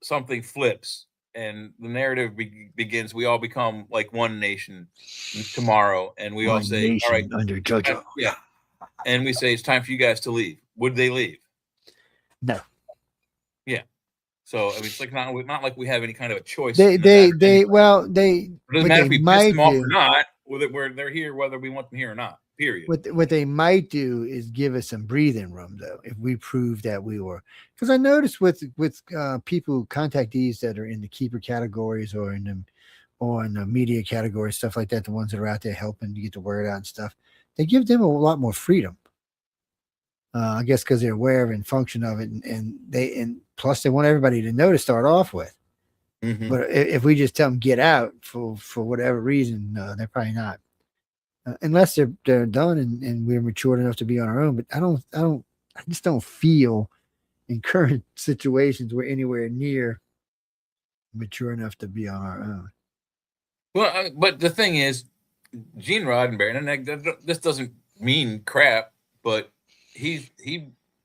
something flips and the narrative begins. We all become like one nation tomorrow, and we all say, "All right, under JoJo." Yeah, and we say it's time for you guys to leave. Would they leave? No. Yeah. So I mean, it's like not like we have any kind of a choice. It doesn't matter if we piss them off or not. Whether they're here, whether we want them here or not. Period. What they might do is give us some breathing room, though, if we prove that we were. Because I noticed with people, contactees that are in the keeper categories or in the media categories, stuff like that, the ones that are out there helping to get the word out and stuff, they give them a lot more freedom. I guess because they're aware of it and function of it, and plus they want everybody to know to start off with. Mm-hmm. But if we just tell them get out for whatever reason, they're probably not. Unless they're done and we're matured enough to be on our own. But I just don't feel in current situations we're anywhere near mature enough to be on our own. Well, but the thing is, Gene Roddenberry, and this doesn't mean crap, but he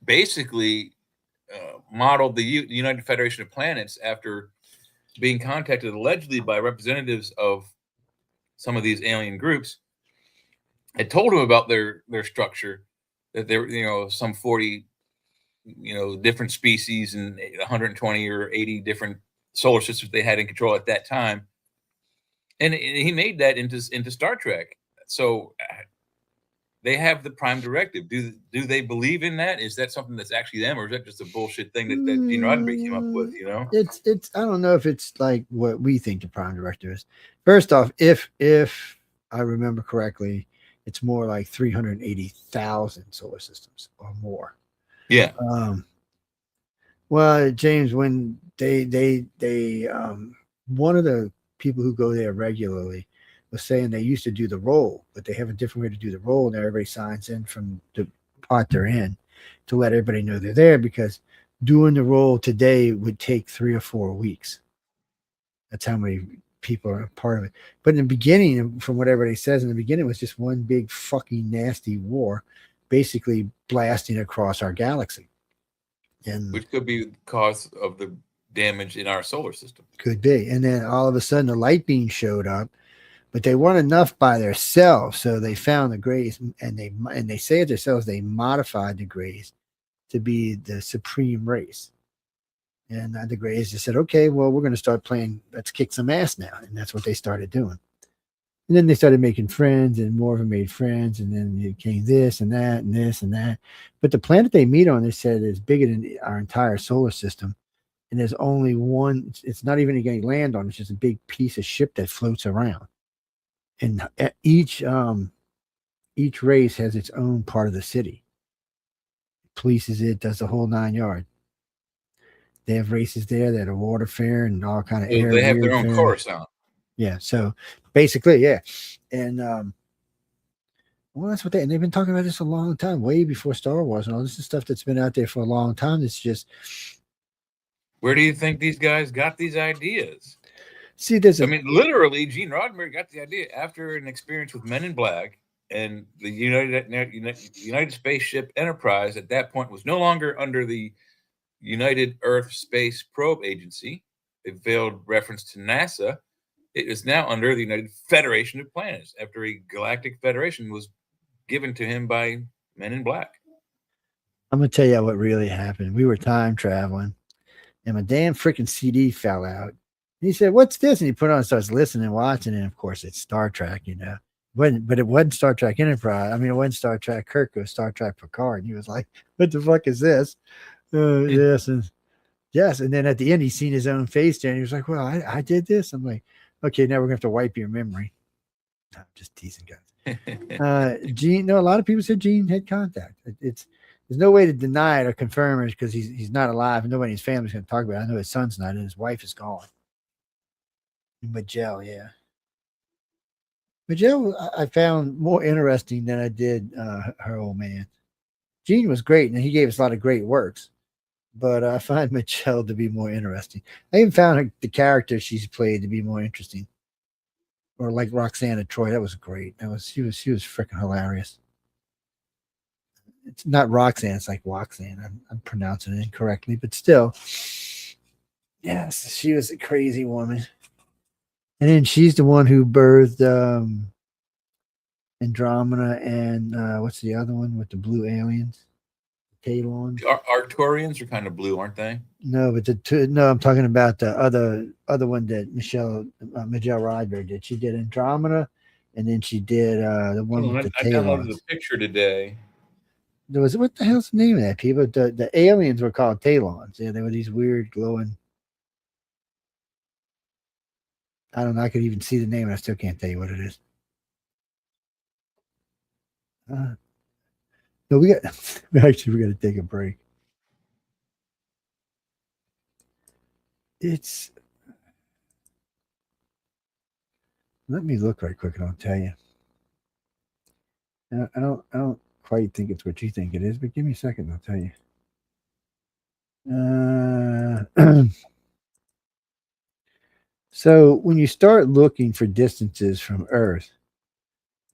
basically modeled the United Federation of Planets after being contacted allegedly by representatives of some of these alien groups. Had told him about their structure, that there were, some 40, different species and 120 or 80 different solar systems they had in control at that time. And he made that into Star Trek. So they have the prime directive. Do they believe in that? Is that something that's actually them, or is that just a bullshit thing that Gene Roddenberry came up with? It's I don't know if it's like what we think the prime directive is. First off, if I remember correctly, it's more like 380,000 solar systems or more. Yeah. Well, James, when they one of the people who go there regularly was saying they used to do the roll, but they have a different way to do the roll, and everybody signs in from the part they're in to let everybody know they're there, because doing the roll today would take 3 or 4 weeks. That's how many people are a part of it. But in the beginning, from what everybody says, in the beginning, it was just one big fucking nasty war, basically blasting across our galaxy. And which could be the cause of the damage in our solar system. Could be. And then all of a sudden the light beams showed up, but they weren't enough by themselves. So they found the Greys, and they say it themselves, they modified the Greys to be the supreme race. And the Greys just said, okay, well, we're going to start playing, let's kick some ass now. And that's what they started doing. And then they started making friends, and more of them made friends. And then it came this and that and this and that. But the planet they meet on, they said, is bigger than our entire solar system. And there's only one, it's not even getting land on, it's just a big piece of ship that floats around. And each race has its own part of the city. Polices it, does the whole 9 yards. They have races there that are waterfare and all kind of air. They have their own Coruscant. Yeah. So basically, yeah. And well, that's what and they've been talking about this a long time, way before Star Wars and all this is stuff that's been out there for a long time. It's just, where do you think these guys got these ideas? See, literally, Gene Roddenberry got the idea after an experience with Men in Black, and the United Spaceship Enterprise at that point was no longer under the United Earth Space Probe Agency. It veiled reference to NASA. It is now under the United Federation of Planets, after a galactic federation was given to him by Men in Black. I'm going to tell you what really happened. We were time traveling, and my damn freaking CD fell out. And he said, "What's this?" And he put it on and starts listening and watching. And of course, it's Star Trek, you know. But it wasn't Star Trek Enterprise. I mean, it wasn't Star Trek Kirk. It was Star Trek Picard. And he was like, "What the fuck is this?" Yes, and yes. And then at the end, he's seen his own face there, and he was like, "Well, I did this." I'm like, "Okay, now we're gonna have to wipe your memory." No, I'm just teasing, guys. Gene, no, a lot of people said Gene had contact. There's no way to deny it or confirm it because he's not alive, and nobody in his family's going to talk about it. I know his son's not, and his wife is gone. Majel, yeah. Majel, I found more interesting than I did her old man. Gene was great, and he gave us a lot of great works, but I find Majel to be more interesting. I even found the character she's played to be more interesting. Or like Roxanna Troy, that was great. She was freaking hilarious. It's not Roxanne, it's like Roxanne. I'm pronouncing it incorrectly, but still, yes, she was a crazy woman. And then she's the one who birthed Andromeda and what's the other one with the blue aliens? Talons. Arcturians are kind of blue, aren't they? No, but I'm talking about the other one that Michelle Rydberg did. She did Andromeda, and then she did the one with the Talons. I downloaded the picture today. There was, what the hell's the name of that, people? The aliens were called Talons. Yeah, they were these weird glowing. I don't know. I could even see the name, and I still can't tell you what it is. No, we got to take a break. Let me look right quick and I'll tell you. I don't quite think it's what you think it is, but give me a second and I'll tell you. So when you start looking for distances from Earth,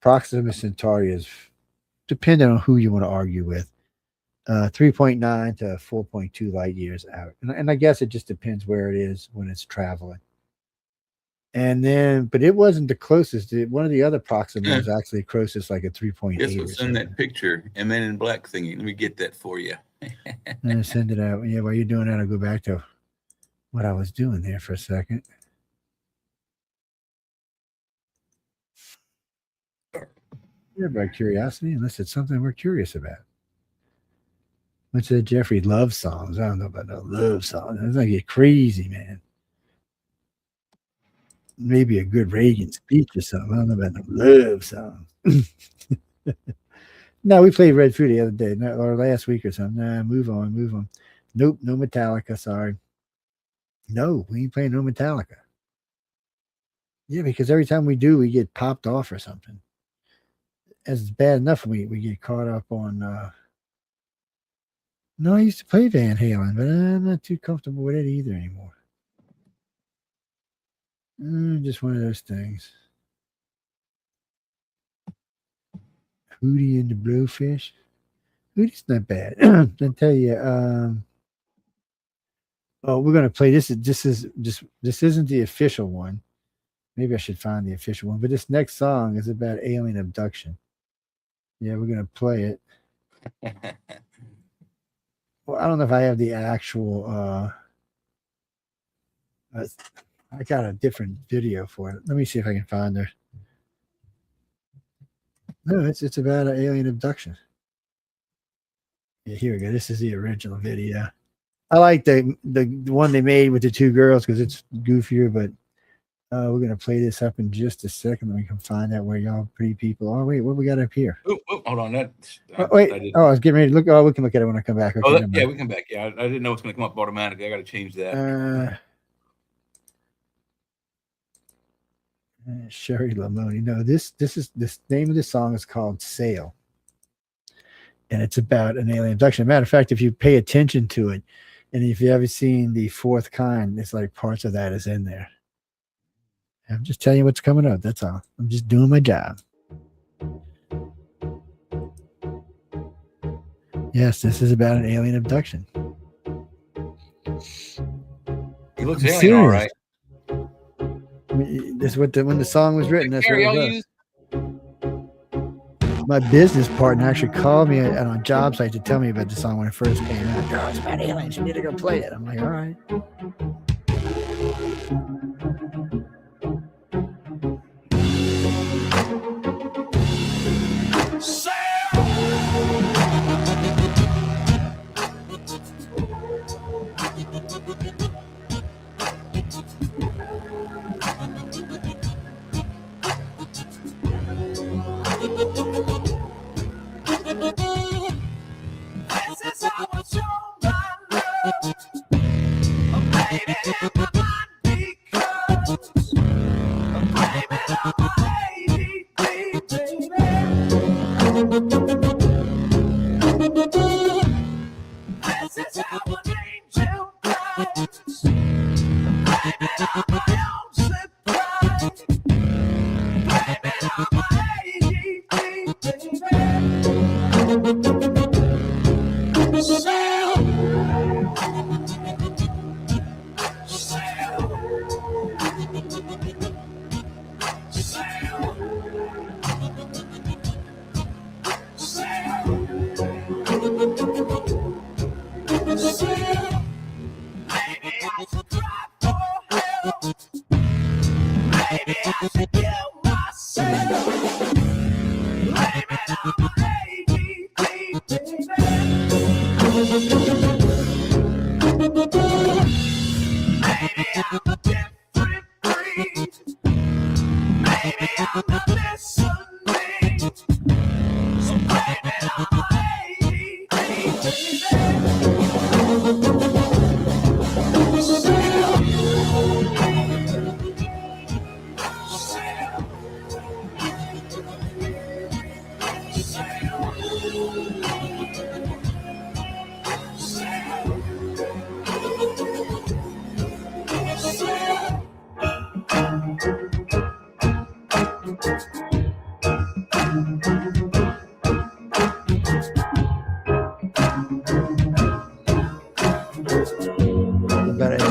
Proxima Centauri is, depending on who you want to argue with, 3.9 to 4.2 light years out. And I guess it just depends where it is when it's traveling. And then, but it wasn't the closest. One of the other Proxima was actually closest, like a 3.8. Guess what's in that picture? A Men in Black thingy. Let me get that for you. And send it out. Yeah, while you're doing that, I'll go back to what I was doing there for a second. Yeah, by curiosity, unless it's something we're curious about. What's that Jeffrey love songs? I don't know about no love songs. It's like get crazy, man. Maybe a good Reagan speech or something. I don't know about no love songs. No, we played Red Food the other day, or last week or something. Nah, move on. Nope, no Metallica, sorry. No, we ain't playing no Metallica. Yeah, because every time we do, we get popped off or something. It's bad enough we get caught up on no, I used to play Van Halen, but I'm not too comfortable with it either anymore. Just one of those things. Hootie and the Blowfish. Hootie's not bad. I'll tell you. We're gonna play this. This isn't the official one. Maybe I should find the official one. But this next song is about alien abduction. Yeah, we're gonna play it. Well, I don't know if I have the actual. I got a different video for it. Let me see if I can find her. No, it's about an alien abduction. Yeah, here we go. This is the original video. I like the one they made with the two girls because it's goofier, but we're gonna play this up in just a second and we can find out where y'all pretty people are. Wait, what we got up here? Oh, hold on. I was getting ready to look. Oh, we can look at it when I come back. Okay, yeah, we come back. Yeah, I didn't know it's gonna come up automatically. I got to change that. Sherry Lamoni. No, this name of the song is called Sail. And it's about an alien abduction. Matter of fact, if you pay attention to it, and if you ever seen The Fourth Kind, it's like parts of that is in there. I'm just telling you what's coming up. That's all. I'm just doing my job. Yes, this is about an alien abduction. He looks alien, all right. This is what when the song was written. That's what it was. my business partner actually called me on a job site to tell me about the song when it first came out. Oh, it's about aliens. You need to go play it. I'm like, all right.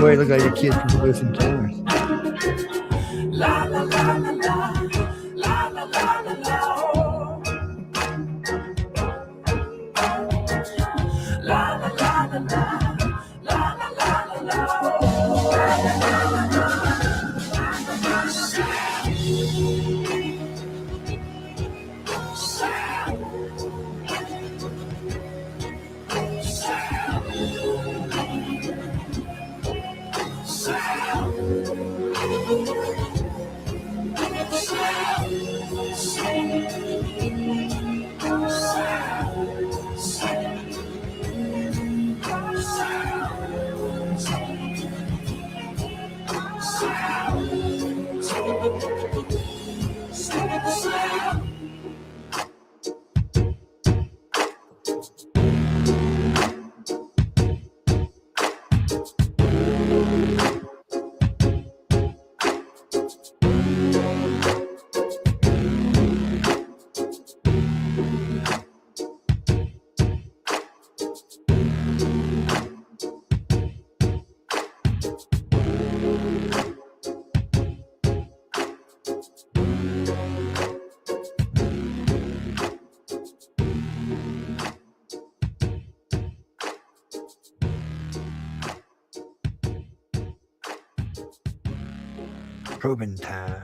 Boy, look like a kid from Close Encounters. La la la la la, la la la la la. La la la la la, la la la la Probing time.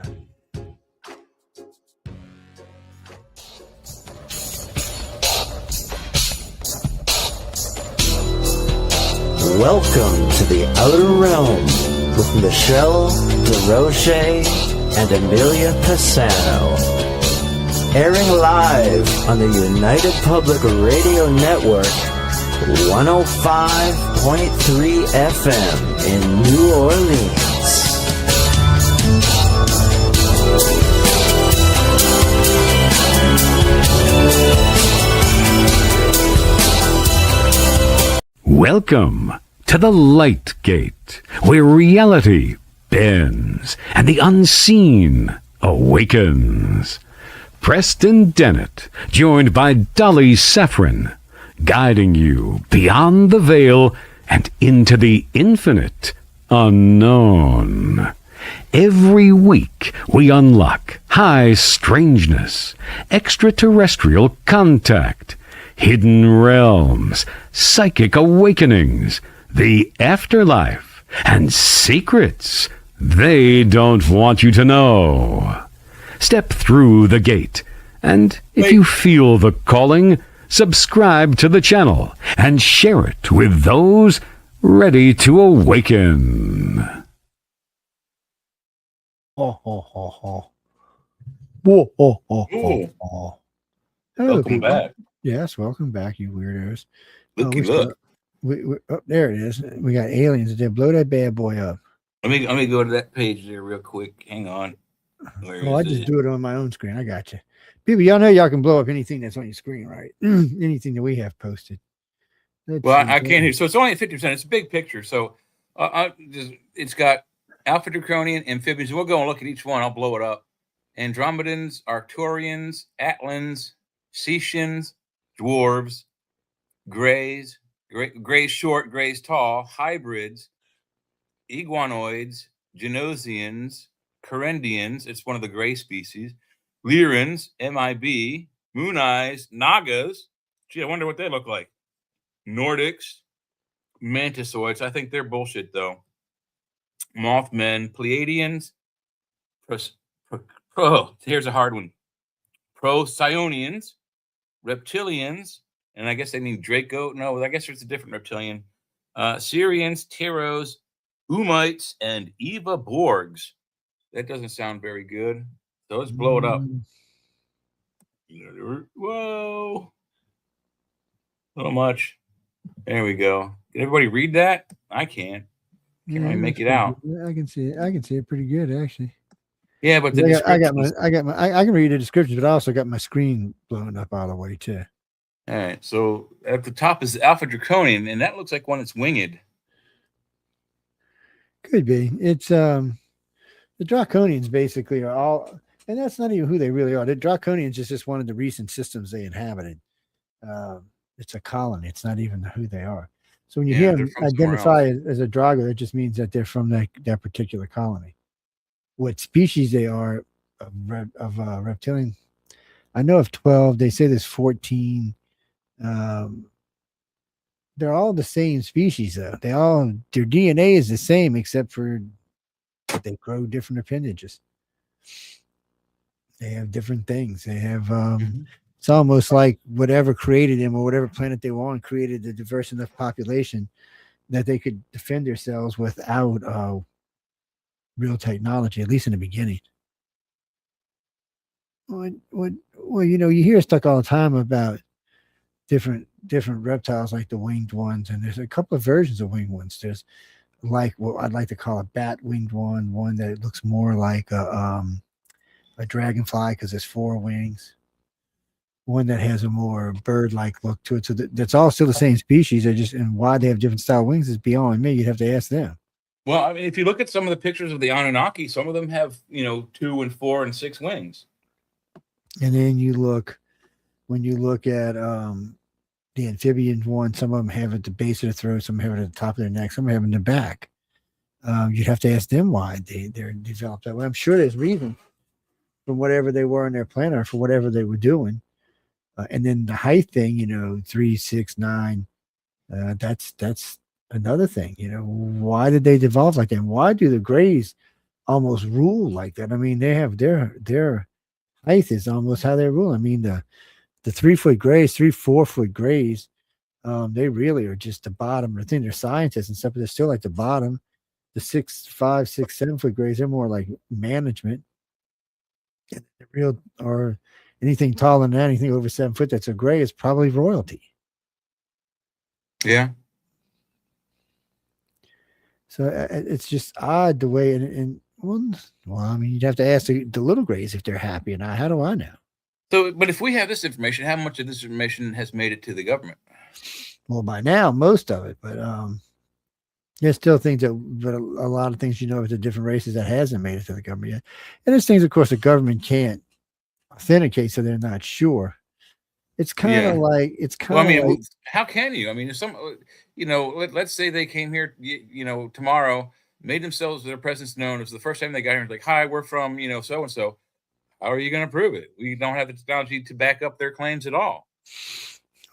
Welcome to the Outer Realm with Michelle DeRoche and Amelia Pisano. Airing live on the United Public Radio Network, 105.3 FM in New Orleans. Welcome to the Light Gate, where reality bends and the unseen awakens. Preston Dennett, joined by Dolly Seffrin, guiding you beyond the veil and into the infinite unknown. Every week, we unlock high strangeness, extraterrestrial contact, hidden realms, psychic awakenings, the afterlife, and secrets they don't want you to know. Step through the gate, and if you feel the calling, subscribe to the channel and share it with those ready to awaken. Ho, ho, ho, ho. Whoa, ho, ho, ho, ho. Hello, Welcome people. back. Yes, welcome back, you weirdos. Looky look. There it is. We got aliens. They blow that bad boy up. Let me go to that page there real quick. Hang on. I just do it on my own screen. I got you. People, y'all know y'all can blow up anything that's on your screen, right? Anything that we have posted. I can't hear. So it's only at 50%. It's a big picture. So it's got Alpha Draconian, amphibians. We'll go and look at each one. I'll blow it up. Andromedans, Arcturians, Atlans, Cetians, dwarves, grays, grays short, grays tall, hybrids, iguanoids, Genosians, Corendians. It's one of the gray species. Lyrans, MIB, moon eyes, Nagas. Gee, I wonder what they look like. Nordics, Mantisoids. I think they're bullshit, though. Mothmen, Pleiadians. Here's a hard one. Procyon, Reptilians, and I guess they need Draco. No, I guess there's a different reptilian. Syrians, Tyros, Umites, and Eva Borgs. That doesn't sound very good. So let's blow it up. Whoa. A little much. There we go. Can everybody read that? I can't. Can I make it out? I can see it. I can see it pretty good, actually. Yeah, but I can read the description, but I also got my screen blown up all the way too. All right. So at the top is Alpha Draconian, and that looks like one that's winged. Could be. It's the Draconians basically are all, and that's not even who they really are. The Draconians is just one of the recent systems they inhabited. It's a colony. It's not even who they are. So when you hear them identify as a Drago, that just means that they're from that particular colony. What species they are of reptilian, I know of 12. They say there's 14. They're all the same species, though. Their DNA is the same, except for they grow different appendages. They have different things. They have it's almost like whatever created them or whatever planet they were on created a diverse enough population that they could defend themselves without real technology, at least in the beginning. Well, you hear stuff all the time about different reptiles, like the winged ones, and there's a couple of versions of winged ones. There's like what I'd like to call a bat winged one that looks more like a dragonfly because there's 4 wings. One that has a more bird-like look to it. So that's all still the same species. And why they have different style wings is beyond me. You'd have to ask them. Well, I mean, if you look at some of the pictures of the Anunnaki, some of them have 2 and 4 and 6 wings. And then when you look at the amphibian one, some of them have it at the base of the throat, some have it at the top of their neck, some have it in the back. You'd have to ask them why they're developed that way. I'm sure there's reason for whatever they were on their planet or for whatever they were doing. And then the height thing, 3, 6, 9, that's another thing. Why did they devolve like that? Why do the grays almost rule like that? I mean, they have their height is almost how they rule. I mean, the 3-foot grays, 3-4-foot grays, they really are just the bottom. I think they're scientists and stuff, but they're still like the bottom. The 6, 5, 6, 7-foot grays, they're more like management. The real or anything taller than that, anything over 7 foot that's a gray is probably royalty. Yeah. So it's just odd the way, I mean, you'd have to ask the little grays if they're happy or not. How do I know? So, but if we have this information, how much of this information has made it to the government? Well, by now, most of it, but there's still things but a lot of things, with the different races that hasn't made it to the government yet. And there's things, of course, the government can't authenticate, so they're not sure. It's kind of like, how can you? I mean, if let's say they came here, tomorrow made themselves, their presence known. It was the first time they got here and like, hi, we're from, so and so. How are you going to prove it? We don't have the technology to back up their claims at all.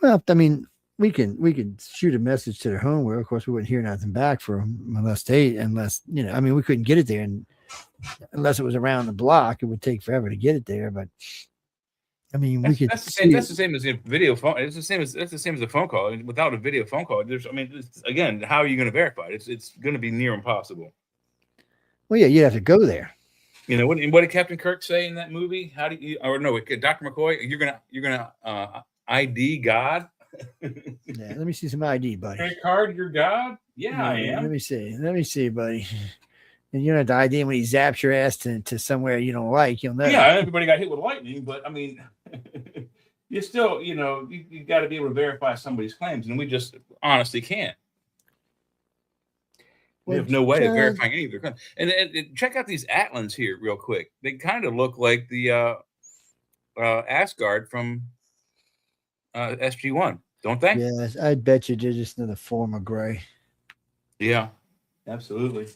Well, I mean, we could shoot a message to their home where, of course, we wouldn't hear nothing back from them unless we couldn't get it there, and unless it was around the block, it would take forever to get it there. But I mean, that's the same. That's the same as a video phone. It's the same as a phone call. Without a video phone call, again, how are you going to verify it? It's going to be near impossible. Well, yeah, you'd have to go there. What did Captain Kirk say in that movie? How do you? Or no, Dr. McCoy, you're gonna ID God. Yeah, let me see some ID, buddy. Credit card, your God? Yeah, I am. Let me see, buddy. And you don't have to ID him when he zaps your ass to somewhere you don't like. You'll know. Yeah, everybody got hit with lightning, but I mean, you still, you got to be able to verify somebody's claims, and we just honestly can't. We have no way of verifying any of their claims. And check out these Atlans here real quick. They kind of look like the Asgard from SG-1, don't they? Yes, I bet you they're just another form of gray. Yeah, absolutely.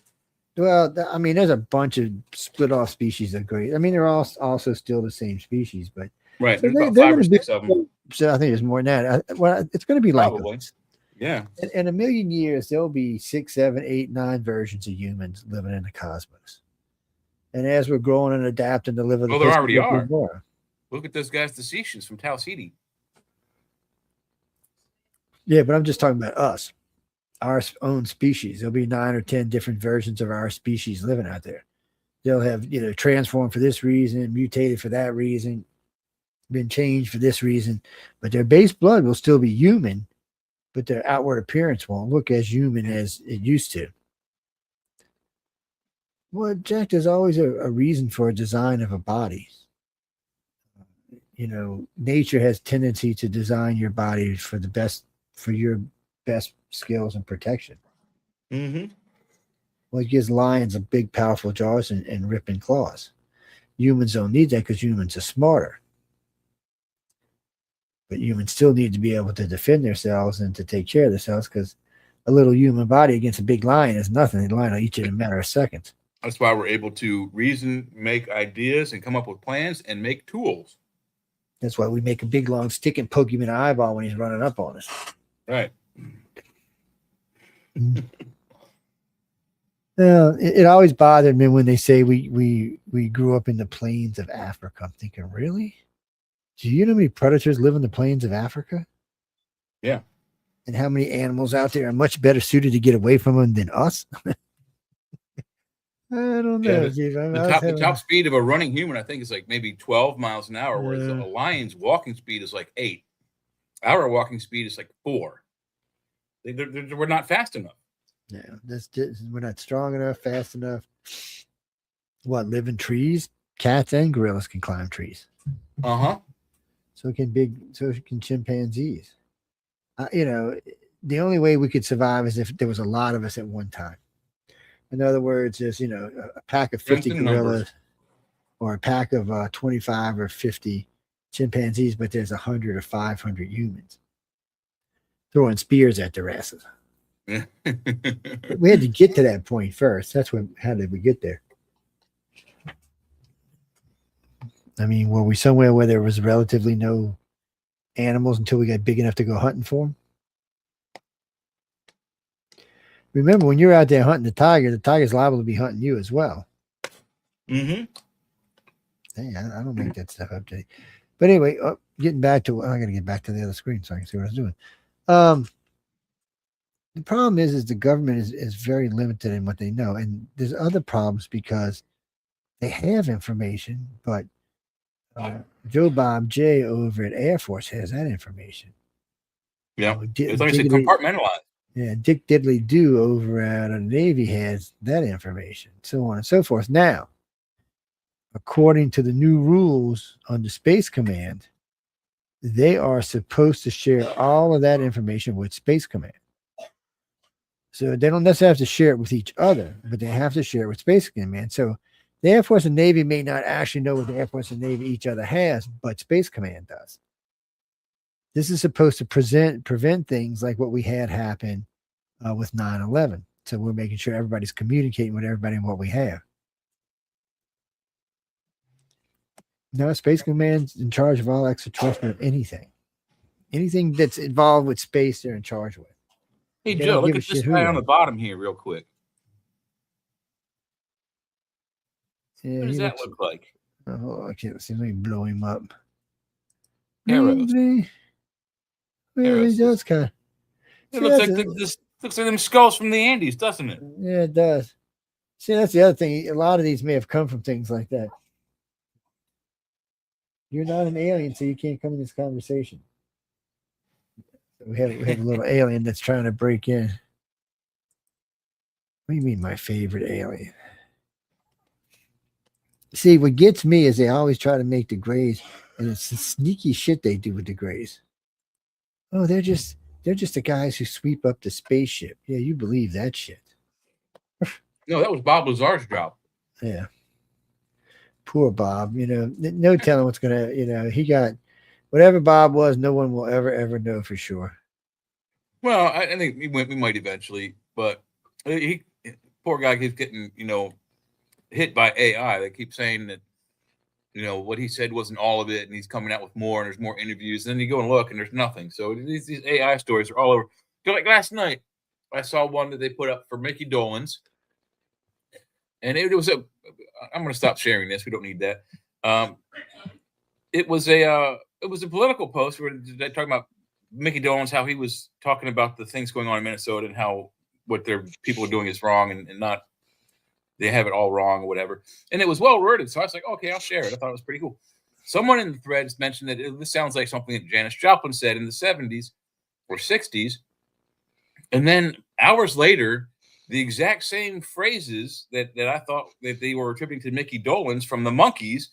Well, I mean, there's a bunch of split off species of gray. I mean, they're all also still the same species, but right. So there's about 5 or 6 of them. So I think there's more than that. It's going to be like this. Yeah. In a million years, there'll be 6, 7, 8, 9 versions of humans living in the cosmos. And as we're growing and adapting to live in there already are. More. Look at those guys, the Cetians from Tau Ceti. Yeah, but I'm just talking about us, our own species. There'll be 9 or 10 different versions of our species living out there. They'll have, transformed for this reason, mutated for that reason, been changed for this reason, but their base blood will still be human, but their outward appearance won't look as human as it used to. Well, Jack, there's always a reason for a design of a body. Nature has tendency to design your body for your best skills and protection. Mm-hmm. Well, it gives lions a big, powerful jaws and ripping claws. Humans don't need that because humans are smarter. But humans still need to be able to defend themselves and to take care of themselves, because a little human body against a big lion is nothing. The lion will eat you in a matter of seconds. That's why we're able to reason, make ideas, and come up with plans and make tools. That's why we make a big, long stick and poke him in the eyeball when he's running up on us. Right. Well, it always bothered me when they say we grew up in the plains of Africa. I'm thinking, really? Do you know how many predators live in the plains of Africa? Yeah. And how many animals out there are much better suited to get away from them than us? I don't know. Yeah, the top speed of a running human, I think, is like maybe 12 miles an hour, whereas a lion's walking speed is like 8. Our walking speed is like 4. We're not fast enough. Yeah, we're not strong enough, fast enough. What, live in trees? Cats and gorillas can climb trees. Uh-huh. So can chimpanzees. The only way we could survive is if there was a lot of us at one time. In other words, there's, a pack of 50 gorillas or a pack of 25 or 50 chimpanzees, but there's 100 or 500 humans throwing spears at their asses. We had to get to that point first. How did we get there? I mean, were we somewhere where there was relatively no animals until we got big enough to go hunting for them? Remember, when you're out there hunting the tiger's liable to be hunting you as well. Mm-hmm. Hey, I don't make that stuff up to you. But anyway, getting back to, I got to get back to the other screen so I can see what I was doing. The problem is the government is very limited in what they know. And there's other problems because they have information, but Joe Bob J over at Air Force has that information. Yeah, it's like compartmentalized. Yeah, Dick Diddley Do over at the Navy has that information, so on and so forth. Now, according to the new rules under Space Command, they are supposed to share all of that information with Space Command. So they don't necessarily have to share it with each other, but they have to share it with Space Command. So the Air Force and Navy may not actually know what the Air Force and Navy each other has, but Space Command does. This is supposed to prevent things like what we had happen with 9/11. So we're making sure everybody's communicating with everybody and what we have. No, Space Command's in charge of all extraterrestrial anything. Anything that's involved with space, they're in charge with. Hey, They Joe, don't look give a at this shit who guy you on the are. bottom here real quick. Yeah, What does he that looks. look like? Oh, I can't see. Let me blow him up. Arrows. Well, Arrows. he does kind of. It looks like this looks like them skulls from the Andes, doesn't it? Yeah, it does. See, that's the other thing. A lot of these may have come from things like that. You're not an alien, so you can't come in this conversation. We have a little alien that's trying to break in. What do you mean, my favorite alien? See, what gets me is they always try to make the Greys, and it's the sneaky shit they do with the Greys. Oh, they're just the guys who sweep up the spaceship. Yeah, you believe that shit. No, that was Bob Lazar's job. Yeah. Poor Bob. No telling what's gonna. He got whatever Bob was. No one will ever know for sure. Well, I think we might eventually, but he poor guy keeps getting hit by AI. They keep saying that what he said wasn't all of it, and he's coming out with more, and there's more interviews. And then you go and look, and there's nothing. So these AI stories are all over. So like last night, I saw one that they put up for Mickey Dolenz, and it was I'm going to stop sharing this. We don't need that. It was a political post where they're talking about Mickey Dolenz, how he was talking about the things going on in Minnesota and how what their people are doing is wrong and not. They have it all wrong or whatever. And it was well worded. So I was like, okay, I'll share it. I thought it was pretty cool. Someone in the threads mentioned that this sounds like something that Janis Joplin said in the 70s or 60s. And then hours later, the exact same phrases that I thought that they were attributing to Mickey Dolenz from the Monkees,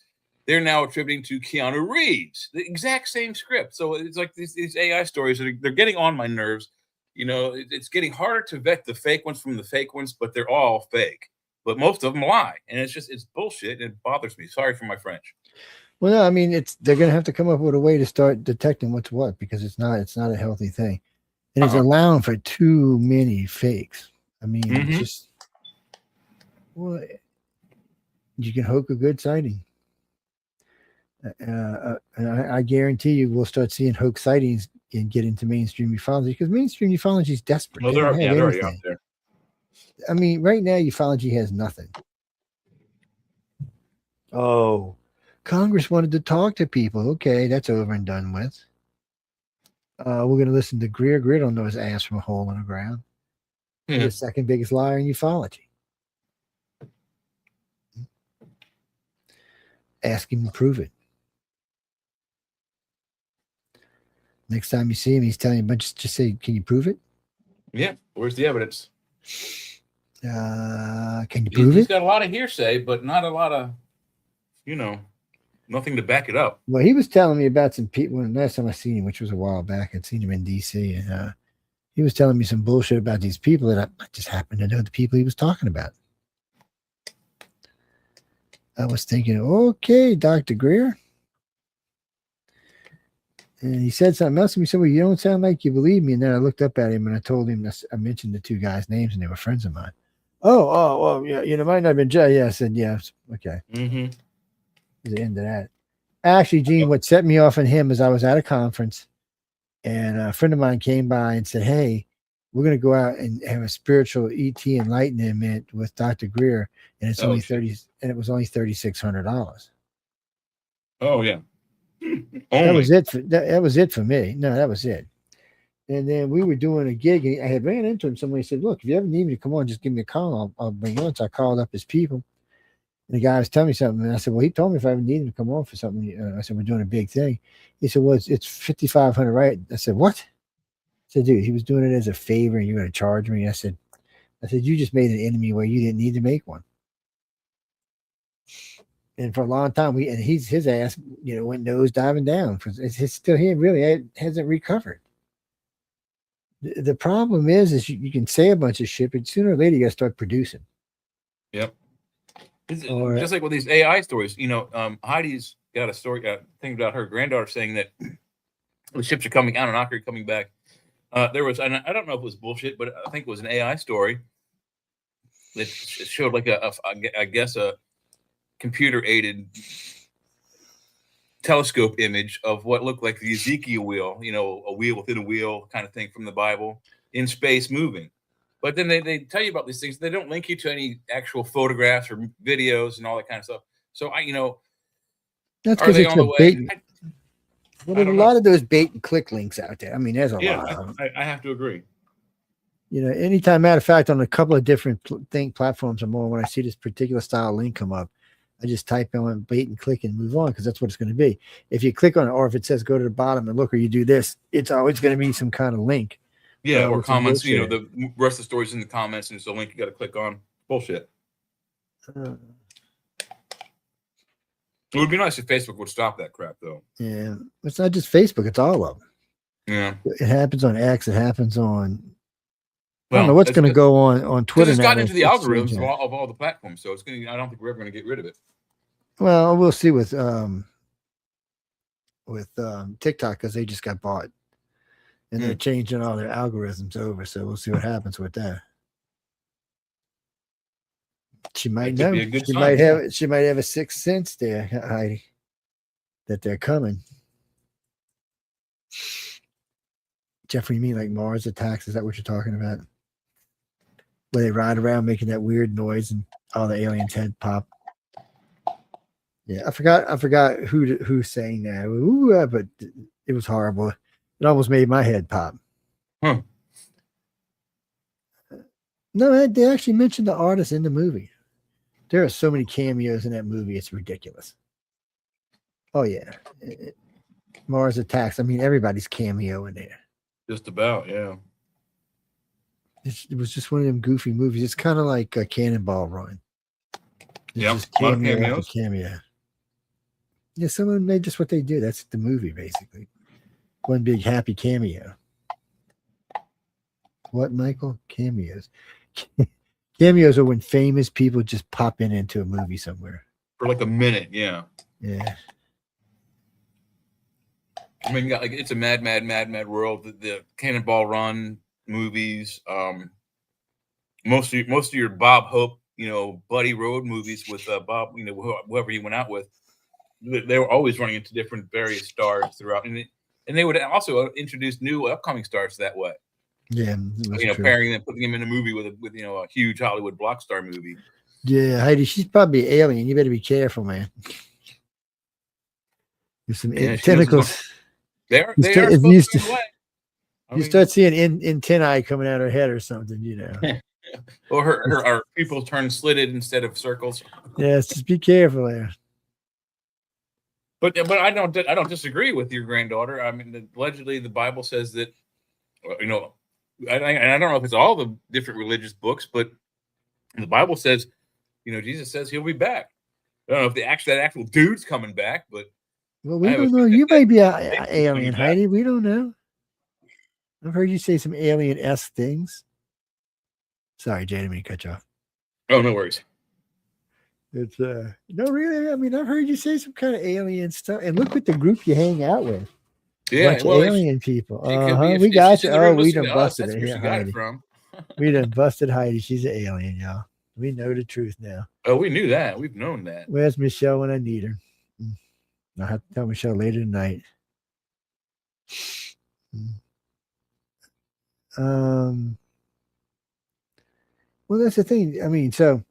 they're now attributing to Keanu Reeves. The exact same script. So it's like these AI stories, they're getting on my nerves. It's getting harder to vet the fake ones from the fake ones, but they're all fake. But most of them lie, and it's bullshit. And it bothers me. Sorry for my French. Well, no, I mean they're going to have to come up with a way to start detecting what's what because it's not a healthy thing, and it's allowing for too many fakes. I mean, it's just you can hook a good sighting, and I guarantee you we'll start seeing hoax sightings and get into mainstream ufology because mainstream ufology is desperate. Well, they're already out there. I mean, right now, ufology has nothing. Oh, Congress wanted to talk to people. Okay, that's over and done with. We're going to listen to Greer. Greer don't know his ass from a hole in the ground. He's the second biggest liar in ufology. Ask him to prove it. Next time you see him, he's telling you a bunch. Just say, "Can you prove it?" Yeah. Where's the evidence? Can you prove He's it? got a lot of hearsay, but not a lot of, nothing to back it up. Well, he was telling me about some people. When last time I seen him, which was a while back, I'd seen him in D.C. and he was telling me some bullshit about these people that I just happened to know the people he was talking about. I was thinking, okay, Dr. Greer. And he said something else to me. He said, well, you don't sound like you believe me. And then I looked up at him and I told him, I mentioned the two guys' names and they were friends of mine. Oh, yeah, might not have been Jay. Yeah, I said, yes. Okay. Mm-hmm. The end of that. Actually, Gene, what set me off on him is I was at a conference and a friend of mine came by and said, hey, we're going to go out and have a spiritual ET enlightenment with Dr. Greer. And it's only it was only $3,600. Oh, yeah. That was it for me. No, that was it. And then we were doing a gig and I had ran into him. Somebody said, look, if you ever need me to come on, just give me a call. I'll bring you on. So I called up his people. And the guy was telling me something. And I said, well, he told me if I ever need him to come on for something. I said, we're doing a big thing. He said, well, it's $5,500, right? I said, what? I said, dude, he was doing it as a favor and you're going to charge me. I said, you just made an enemy where you didn't need to make one. And for a long time, his ass, went nose diving down. It's still here. Really, hasn't recovered. The problem is you can say a bunch of shit, but sooner or later you got to start producing. Yep. Just like with these AI stories, Heidi's got a story, thing about her granddaughter saying that the ships are coming, Anunnaki are coming back. There was, and I don't know if it was bullshit, but I think it was an AI story it showed like I guess a computer aided telescope image of what looked like the Ezekiel wheel, a wheel within a wheel kind of thing from the Bible in space moving. But then they tell you about these things. They don't link you to any actual photographs or videos and all that kind of stuff. So that's are because they it's on a the way? bait. Well, I there's a don't lot know. of those bait and click links out there. I mean, there's a lot of them. I have to agree. Anytime, matter of fact, on a couple of different platforms or more, when I see this particular style link come up, I just type in bait and click and move on, because that's what it's going to be. If you click on it, or if it says go to the bottom and look, or you do this, it's always going to be some kind of link. Yeah, or comments. The rest of the story's in the comments, and it's a link you got to click on. Bullshit. It would be nice if Facebook would stop that crap, though. Yeah, it's not just Facebook; it's all of them. Yeah, it happens on X. It happens on. I don't know what's going to go on Twitter. It's now. gotten into the algorithms of all the platforms, so it's going to. I don't think we're ever going to get rid of it. Well, we'll see with TikTok, because they just got bought, and they're changing all their algorithms over. So we'll see what happens with that. She might know. She might have a sixth sense there, Heidi, that they're coming. Jeffrey, you mean like Mars attacks? Is that what you're talking about? Where they ride around making that weird noise and all the aliens' head pop. Yeah, I forgot who's saying that. Ooh, but it was horrible. It almost made my head pop. Huh. No, they actually mentioned the artist in the movie. There are so many cameos in that movie; it's ridiculous. Oh yeah, Mars Attacks. I mean, everybody's cameo in there. Just about, yeah. It was just one of them goofy movies. It's kind of like a Cannonball Run. Yeah, cameo. Yeah, some of them, just what they do. That's the movie, basically. One big happy cameo. What, Michael? Cameos. Cameos are when famous people just pop into a movie somewhere. For like a minute, yeah. Yeah. I mean, it's a mad world. The Cannonball Run movies, most of your Bob Hope, Buddy Road movies with Bob, whoever he went out with, they were always running into different various stars throughout, and they would also introduce new upcoming stars that way. Yeah, pairing them, putting them in a movie with a huge Hollywood block star movie. Yeah, Heidi, she's probably an alien. You better be careful, man. There's some tentacles. They are supposed to go away. You start seeing antennae coming out her head or something, Or her pupils turn slitted instead of circles. Yes, just be careful there. But I don't disagree with your granddaughter. I mean, allegedly the Bible says that, and I don't know if it's all the different religious books, but the Bible says, Jesus says he'll be back. I don't know if that actual dude's coming back, but well, we don't know. You may be an alien, Heidi. We don't know. I've heard you say some alien-esque things. Sorry, Jay, I didn't mean to cut you off. Oh, no worries. It's no, really. I mean, I've heard you say some kind of alien stuff, and look what the group you hang out with. Yeah, bunch of alien people. We got you. Oh, we done busted it here, Heidi. We done busted Heidi. She's an alien, y'all. We know the truth now. Oh, we knew that. We've known that. Where's Michelle when I need her? I'll have to tell Michelle later tonight. Well, that's the thing. I mean, so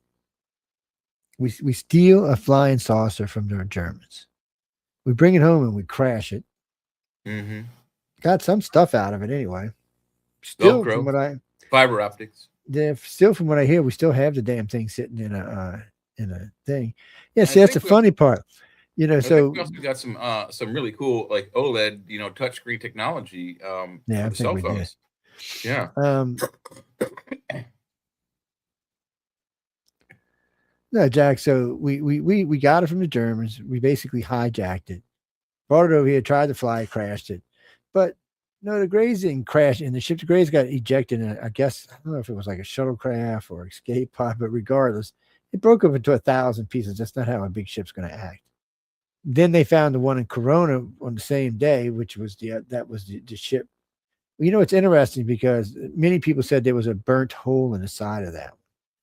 we steal a flying saucer from the Germans. We bring it home and we crash it. Mm-hmm. Got some stuff out of it anyway. Still, Velcro, from fiber optics. Still, from what I hear, we still have the damn thing sitting in a thing. Yeah, see, that's the funny part. So we also got some really cool like OLED, touchscreen technology. For the cell phones. Yeah. No, Jack. So we got it from the Germans. We basically hijacked it, brought it over here, tried to fly, crashed it. But no, the Greys didn't crash, and the ship, the Greys got ejected. And I guess I don't know if it was like a shuttlecraft or escape pod, but regardless, it broke up into 1,000 pieces. That's not how a big ship's going to act. Then they found the one in Corona on the same day, which was the ship. Well, it's interesting because many people said there was a burnt hole in the side of that.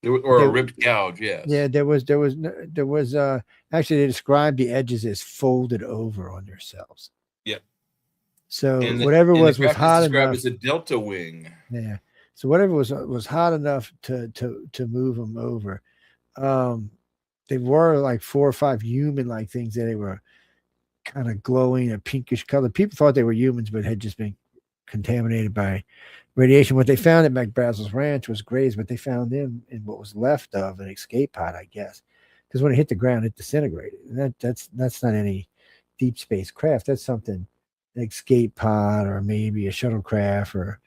Or a ripped gouge, yes. Yeah, there was actually they described the edges as folded over on themselves. Yep. So And whatever was craft is hot described enough as a delta wing. Yeah. So whatever was hot enough to move them over. They were like 4 or 5 human like things that they were kind of glowing a pinkish color. People thought they were humans, but had just been contaminated by radiation. What they found at McBrazel's ranch was grays, but they found them in what was left of an escape pod, I guess. Because when it hit the ground, it disintegrated. And that's not any deep space craft. That's something an escape pod or maybe a shuttlecraft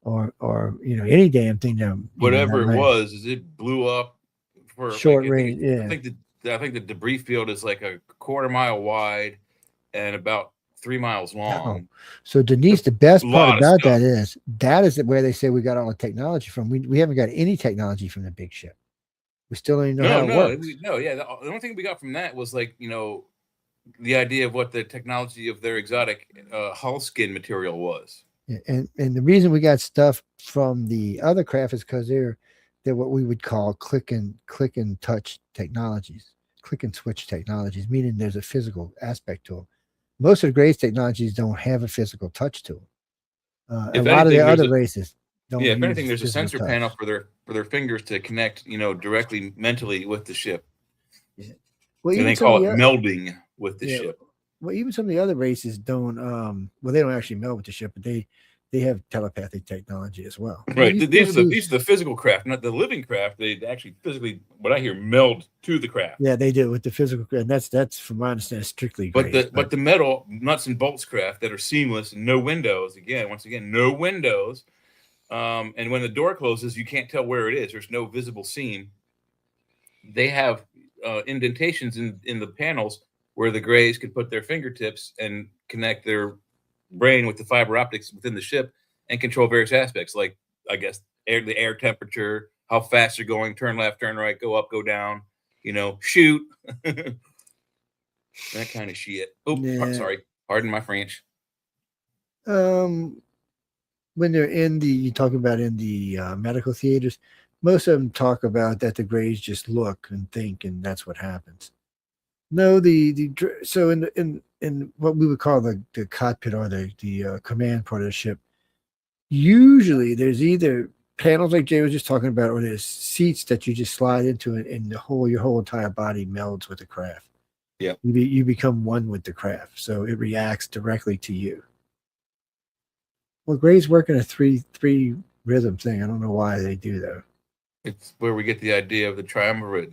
or any damn thing that Whatever it was, is it blew up for short range. Yeah. I think the debris field is like a quarter-mile wide and about 3 miles long. So Denise, the best part about that is where they say we got all the technology from. We haven't got any technology from the big ship. We still don't even know how it works. The only thing we got from that was like, the idea of what the technology of their exotic hull skin material was. Yeah, and the reason we got stuff from the other craft is because they're what we would call click and touch technologies, click and switch technologies, meaning there's a physical aspect to them. Most of the Grays technologies don't have a physical touch to them. A lot of the other races don't. Yeah, if anything, there's a sensor panel for their fingers to connect, directly mentally with the ship. Yeah. Well, and they call it melding with the ship. Well, even some of the other races don't. They don't actually meld with the ship, but they have telepathic technology as well. Right. These are the physical craft, not the living craft. They actually physically, what I hear, meld to the craft. Yeah, they do with the physical craft. And that's from my understanding, strictly. But the metal nuts and bolts craft that are seamless and no windows. Once again, no windows. And when the door closes, you can't tell where it is. There's no visible seam. They have indentations in the panels where the Grays could put their fingertips and connect their brain with the fiber optics within the ship and control various aspects, like, I guess, the air temperature, how fast you're going, turn left, turn right, go up, go down, shoot. That kind of shit. Sorry. Pardon my French. When they're you talk about in the medical theaters, most of them talk about that the Grays just look and think, and that's what happens. No, so in what we would call the cockpit or the command part of the ship, usually there's either panels like Jay was just talking about, or there's seats that you just slide into, and your whole entire body melds with the craft. Yeah, you become one with the craft, so it reacts directly to you. Well, Grays work in a three rhythm thing. I don't know why they do that. It's where we get the idea of the triumvirate,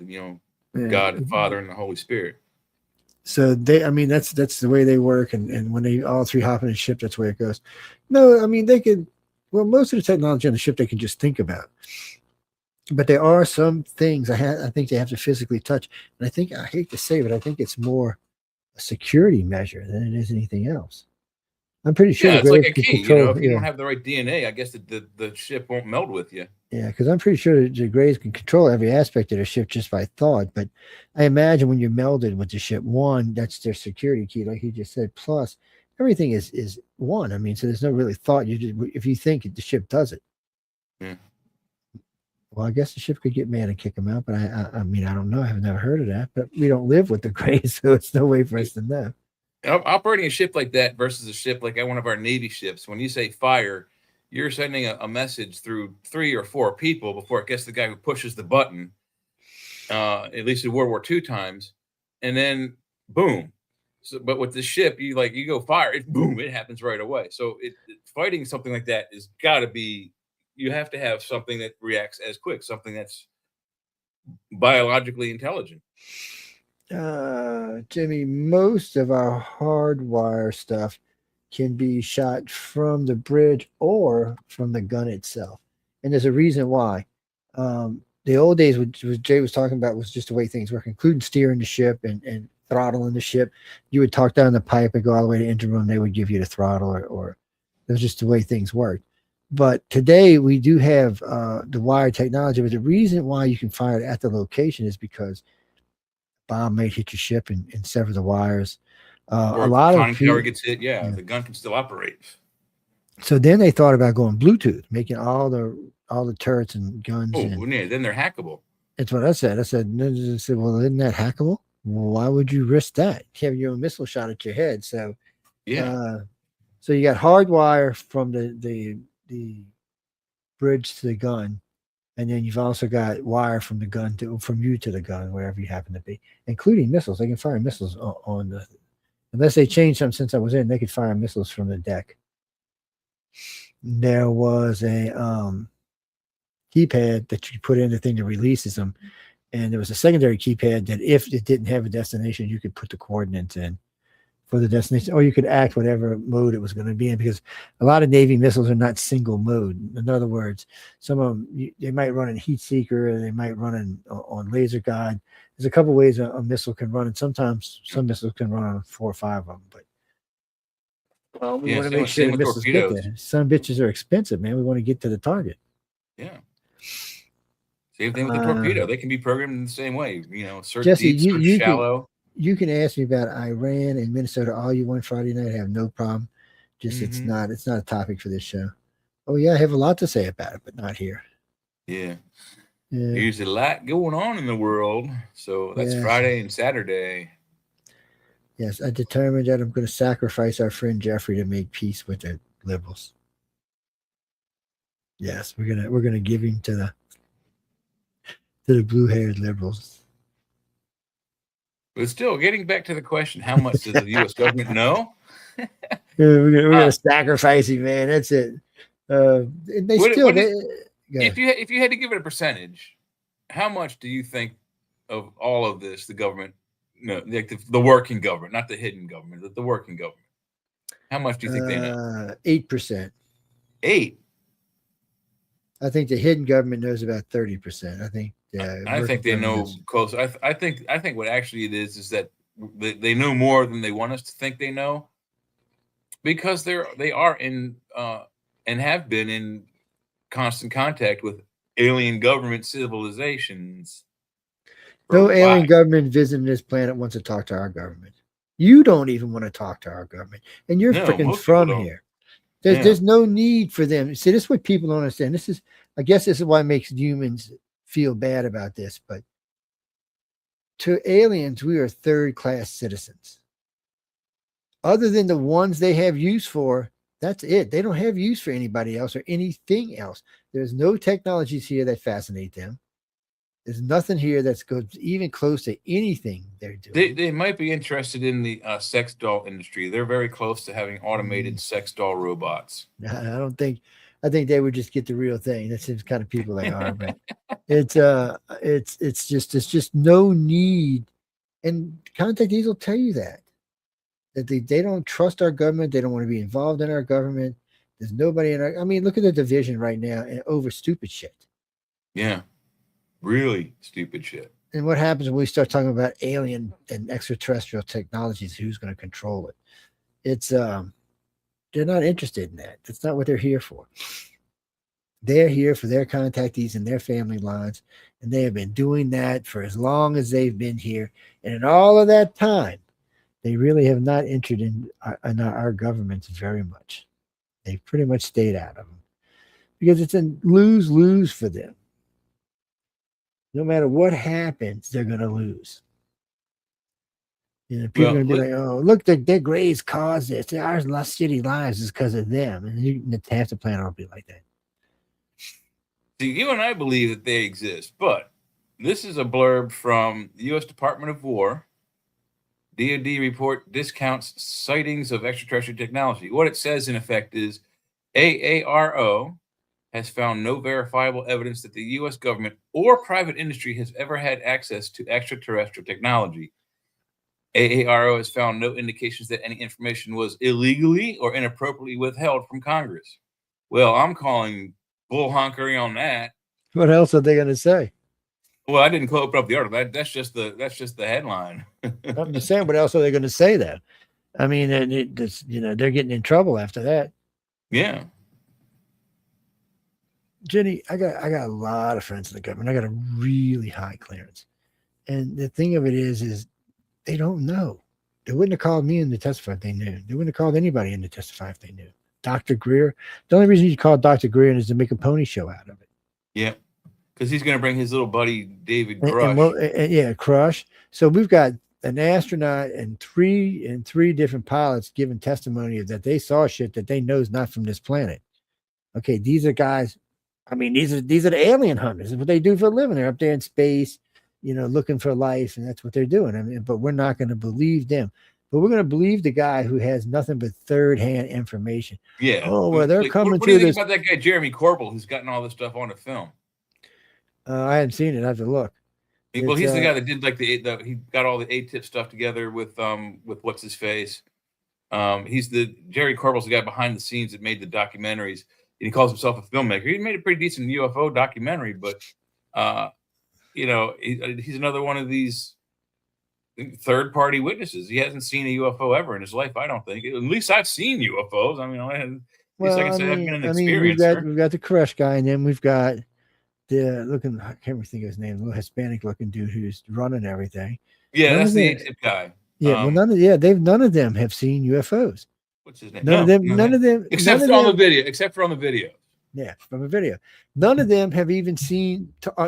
God and Father and the Holy Spirit. So that's the way they work, and when they all three hop in the ship, that's the way it goes. No, they could. Well, most of the technology on the ship they can just think about, but there are some things I think they have to physically touch, and I hate to say it, but I think it's more a security measure than it is anything else. I'm pretty sure. Yeah, it's like a key. If you don't have the right DNA, I guess the ship won't meld with you. Yeah, because I'm pretty sure the Grays can control every aspect of the ship just by thought. But I imagine when you're melded with the ship, one, that's their security key, like he just said. Plus, everything is one. So there's no really thought. If you think it, the ship does it. Yeah. Well, I guess the ship could get mad and kick them out, but I don't know. I've never heard of that. But we don't live with the Grays, so it's no way for us to know. Operating a ship like that versus a ship like one of our Navy ships, when you say fire, you're sending a message through 3 or 4 people before it gets the guy who pushes the button, at least in World War II times, and then boom. So, but with the ship, you go fire, it happens right away. So fighting something like that is got to be, you have to have something that reacts as quick, something that's biologically intelligent. Jimmy, most of our hardwire stuff can be shot from the bridge or from the gun itself. And there's a reason why. The old days, what Jay was talking about, was just the way things work, including steering the ship and throttling the ship. You would talk down the pipe and go all the way to engine room. They would give you the throttle, or it was just the way things worked. But today we do have the wire technology. But the reason why you can fire it at the location is because bomb may hit your ship and sever the wires. Or a lot of people gets hit. Yeah, the gun can still operate. So then they thought about going Bluetooth, making all the turrets and guns. Then they're hackable. That's what I said. I said, well, isn't that hackable? Well, why would you risk that? You have your own missile shot at your head. So, Yeah. So you got hardwire from the bridge to the gun, and then you've also got wire from the gun from you to the gun, wherever you happen to be, including missiles. They can fire missiles on the, unless they changed something since I was in, they could fire missiles from the deck. There was a keypad that you put in the thing that releases them, and there was a secondary keypad that if it didn't have a destination, you could put the coordinates in for the destination, or you could act whatever mode it was going to be in, because a lot of Navy missiles are not single mode. In other words, some of them, they might run in heat seeker, or they might run on laser guide. There's a couple ways a missile can run, and sometimes some missiles can run on 4 or 5 of them. But well, we want to make sure the missiles get there. Some bitches are expensive, man. We want to get to the target. Yeah. Same thing with the torpedo. They can be programmed in the same way. Search Jesse, deep, search shallow. You can ask me about Iran and Minnesota all you want Friday night. I have no problem. Just it's not a topic for this show. Oh yeah, I have a lot to say about it, but not here. Yeah. There's a lot going on in the world. So that's Friday and Saturday. Yes, I determined that I'm going to sacrifice our friend Jeffrey to make peace with the liberals. Yes, we're gonna give him to the blue-haired liberals. But still, getting back to the question, how much does the U.S. government know? We're gonna sacrifice him, man. That's it. If you had to give it a percentage, how much do you think of all of this the government, like the working government, not the hidden government, but the working government? How much do you think they know? 8%. 8. I think the hidden government knows about 30%. I think. I think they know close. I think what actually it is that they know more than they want us to think they know, because they are in and have been in constant contact with alien government civilizations. No alien government visiting this planet wants to talk to our government. You don't even want to talk to our government, and you're freaking from here. There's no need for them. See, this is what people don't understand. I guess this is why it makes humans feel bad about this, but to aliens, we are third-class citizens. Other than the ones they have use for, that's it. They don't have use for anybody else or anything else. There's no technologies here that fascinate them. There's nothing here that's even close to anything they're doing. They might be interested in the sex doll industry. They're very close to having automated sex doll robots. I think they would just get the real thing. That's the kind of people they are. But it's just no need. And contactees will tell you that they don't trust our government. They don't want to be involved in our government. There's nobody in our. I mean, look at the division right now over stupid shit. Yeah, really stupid shit. And what happens when we start talking about alien and extraterrestrial technologies? Who's going to control it? It's they're not interested in that. That's not what they're here for. They're here for their contactees and their family lines, and they have been doing that for as long as they've been here. And in all of that time, they really have not entered in our governments very much. They've pretty much stayed out of them because it's a lose-lose for them. No matter what happens, they're going to lose. People are going to be like, oh, look, their grays caused this. Our shitty lives is because of them. And half the planet will be like that. See, you and I believe that they exist, but this is a blurb from the U.S. Department of War. DoD report discounts sightings of extraterrestrial technology. What it says, in effect, is AARO has found no verifiable evidence that the U.S. government or private industry has ever had access to extraterrestrial technology. AARO has found no indications that any information was illegally or inappropriately withheld from Congress. Well, I'm calling bull honkery on that. What else are they going to say? Well, I didn't open up the article. That's just the headline. I'm just saying, what else are they going to say then? I mean, they're getting in trouble after that. Yeah. Jenny, I got a lot of friends in the government. I got a really high clearance. And the thing of it is they don't know. They wouldn't have called me in to testify if they knew. They wouldn't have called anybody in to testify if they knew. Dr. Greer, the only reason you call Dr. Greer is to make a pony show out of it. Yeah. Because he's going to bring his little buddy David And Grush. yeah, Crush. So we've got an astronaut and three different pilots giving testimony that they saw shit that they know is not from this planet. Okay, these are guys. I mean, these are the alien hunters. It's what they do for a living. They're up there in space, looking for life, and that's what they're doing. I mean, but we're not going to believe them. But we're going to believe the guy who has nothing but third-hand information. Yeah. Oh, well, they're coming what do you through think this. about that guy Jeremy Corbell who's gotten all this stuff on the film? I hadn't seen it. I have to look. Well, he's the guy that did like he got all the ATIP stuff together with what's his face. Jerry Corbell's the guy behind the scenes that made the documentaries. And he calls himself a filmmaker. He made a pretty decent UFO documentary, but he's another one of these third-party witnesses. He hasn't seen a UFO ever in his life, I don't think. At least I've seen UFOs. I mean, I've been an experiencer. We've got the Crush guy, and then we've got I can't even think of his name, the little Hispanic-looking dude who's running everything. Yeah, that's the ATIP guy. Yeah, none of them have seen UFOs. What's his name? None of them, except for on the video. Yeah, from a video. None of them have even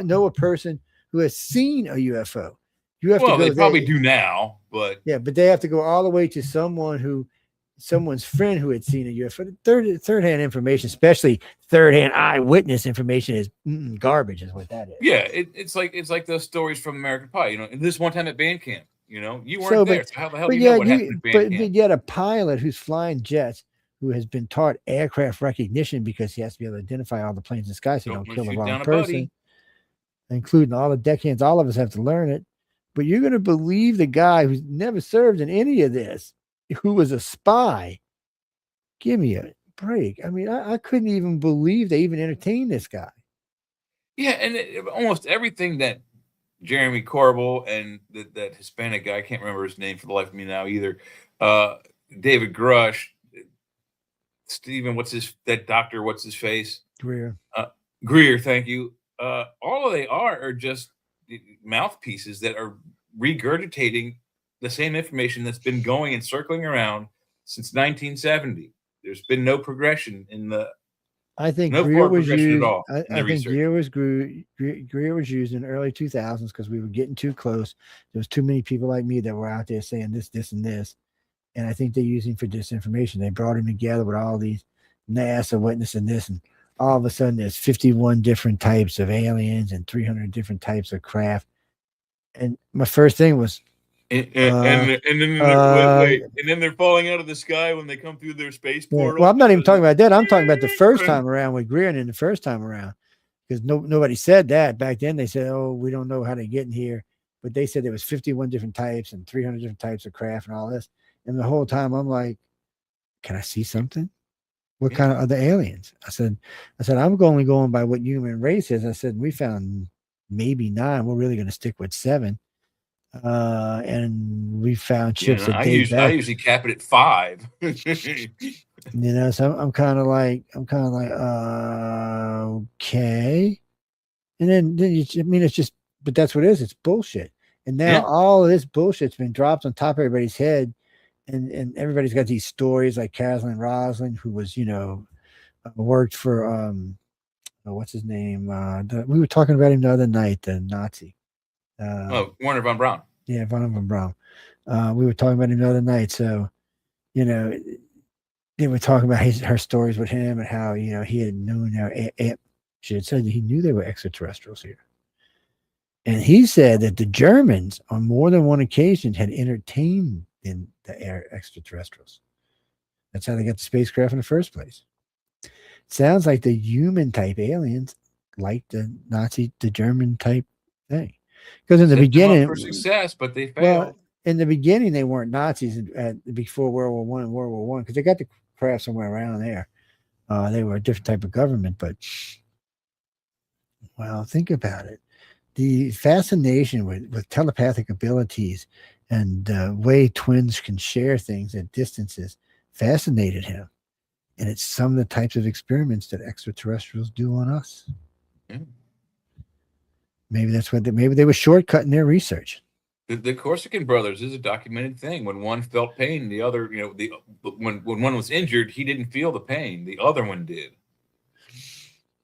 know a person who has seen a UFO. They probably do now, but but they have to go all the way to someone's friend who had seen a UFO. Third-hand information, especially third-hand eyewitness information, is garbage. Is what that is. Yeah, it's like those stories from American Pie. This one time at band camp. You weren't there. So how the hell do you know what happened at band camp? But yet a pilot who's flying jets, who has been taught aircraft recognition because he has to be able to identify all the planes in the sky so you don't kill the wrong person, including all the deckhands. All of us have to learn it. But you're going to believe the guy who's never served in any of this, who was a spy. Give me a break. I mean, I couldn't even believe they even entertained this guy. Yeah, and almost everything that Jeremy Corbell and that Hispanic guy, I can't remember his name for the life of me now either. David Grush, Stephen, what's his face? Greer, thank you. All they are just mouthpieces that are regurgitating the same information that's been going and circling around since 1970. There's been no progression in the. I think Greer was used. I think Greer was used in the early 2000s because we were getting too close. There was too many people like me that were out there saying this, and this, and I think they used him for disinformation. They brought him together with all these NASA witnessing this, and all of a sudden there's 51 different types of aliens and 300 different types of craft. And my first thing was. And then they're falling out of the sky when they come through their space portal. Well, I'm not even talking about that. I'm talking about the first time around with Greer, and the first time around, because nobody said that back then. They said, "Oh, we don't know how to get in here," but they said there was 51 different types and 300 different types of craft and all this. And the whole time, I'm like, "Can I see something? What kind of other aliens?" I said, "I'm only going by what human race is." I said, "We found maybe 9. We're really going to stick with 7." And we found ships that date back. I usually cap it at 5. So I'm kind of like, okay. And then it's just, but that's what it is. It's bullshit. And now all of this bullshit's been dropped on top of everybody's head, and everybody's got these stories like Caroline Roslin, who was, worked for what's his name? We were talking about him the other night, the Nazi. Werner von Braun. Yeah, Werner von Braun. We were talking about him the other night. So, they were talking about her stories with him and how, he had known she had said that he knew there were extraterrestrials here. And he said that the Germans, on more than one occasion, had entertained in the air extraterrestrials. That's how they got the spacecraft in the first place. Sounds like the human type aliens like the German type thing. Because in the beginning, for success, but they failed. Well, in the beginning, they weren't Nazis before World War I and World War I because they got the craft somewhere around there. They were a different type of government, but think about it. The fascination with telepathic abilities and the way twins can share things at distances fascinated him. And it's some of the types of experiments that extraterrestrials do on us. Yeah. Maybe that's what maybe they were shortcutting their research. The Corsican brothers is a documented thing. When one felt pain, the other, when one was injured, he didn't feel the pain. The other one did.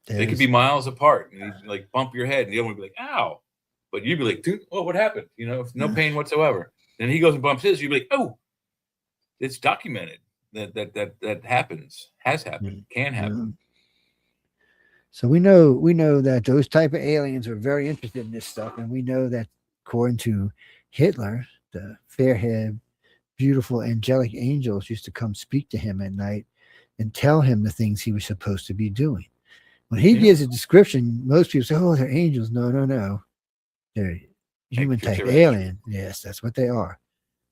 They could be miles apart, and you like bump your head, and the other one would be like, "Ow!" But you'd be like, "Dude, oh, what happened?" You know, no pain whatsoever. Then he goes and bumps his. You'd be like, "Oh, it's documented that happens, has happened, can happen." So we know that those type of aliens are very interested in this stuff, and we know that according to Hitler, the fair-haired, beautiful, angelic angels used to come speak to him at night and tell him the things he was supposed to be doing. When he gives a description, most people say, "Oh, they're angels." No. They're human type alien. Yes, that's what they are.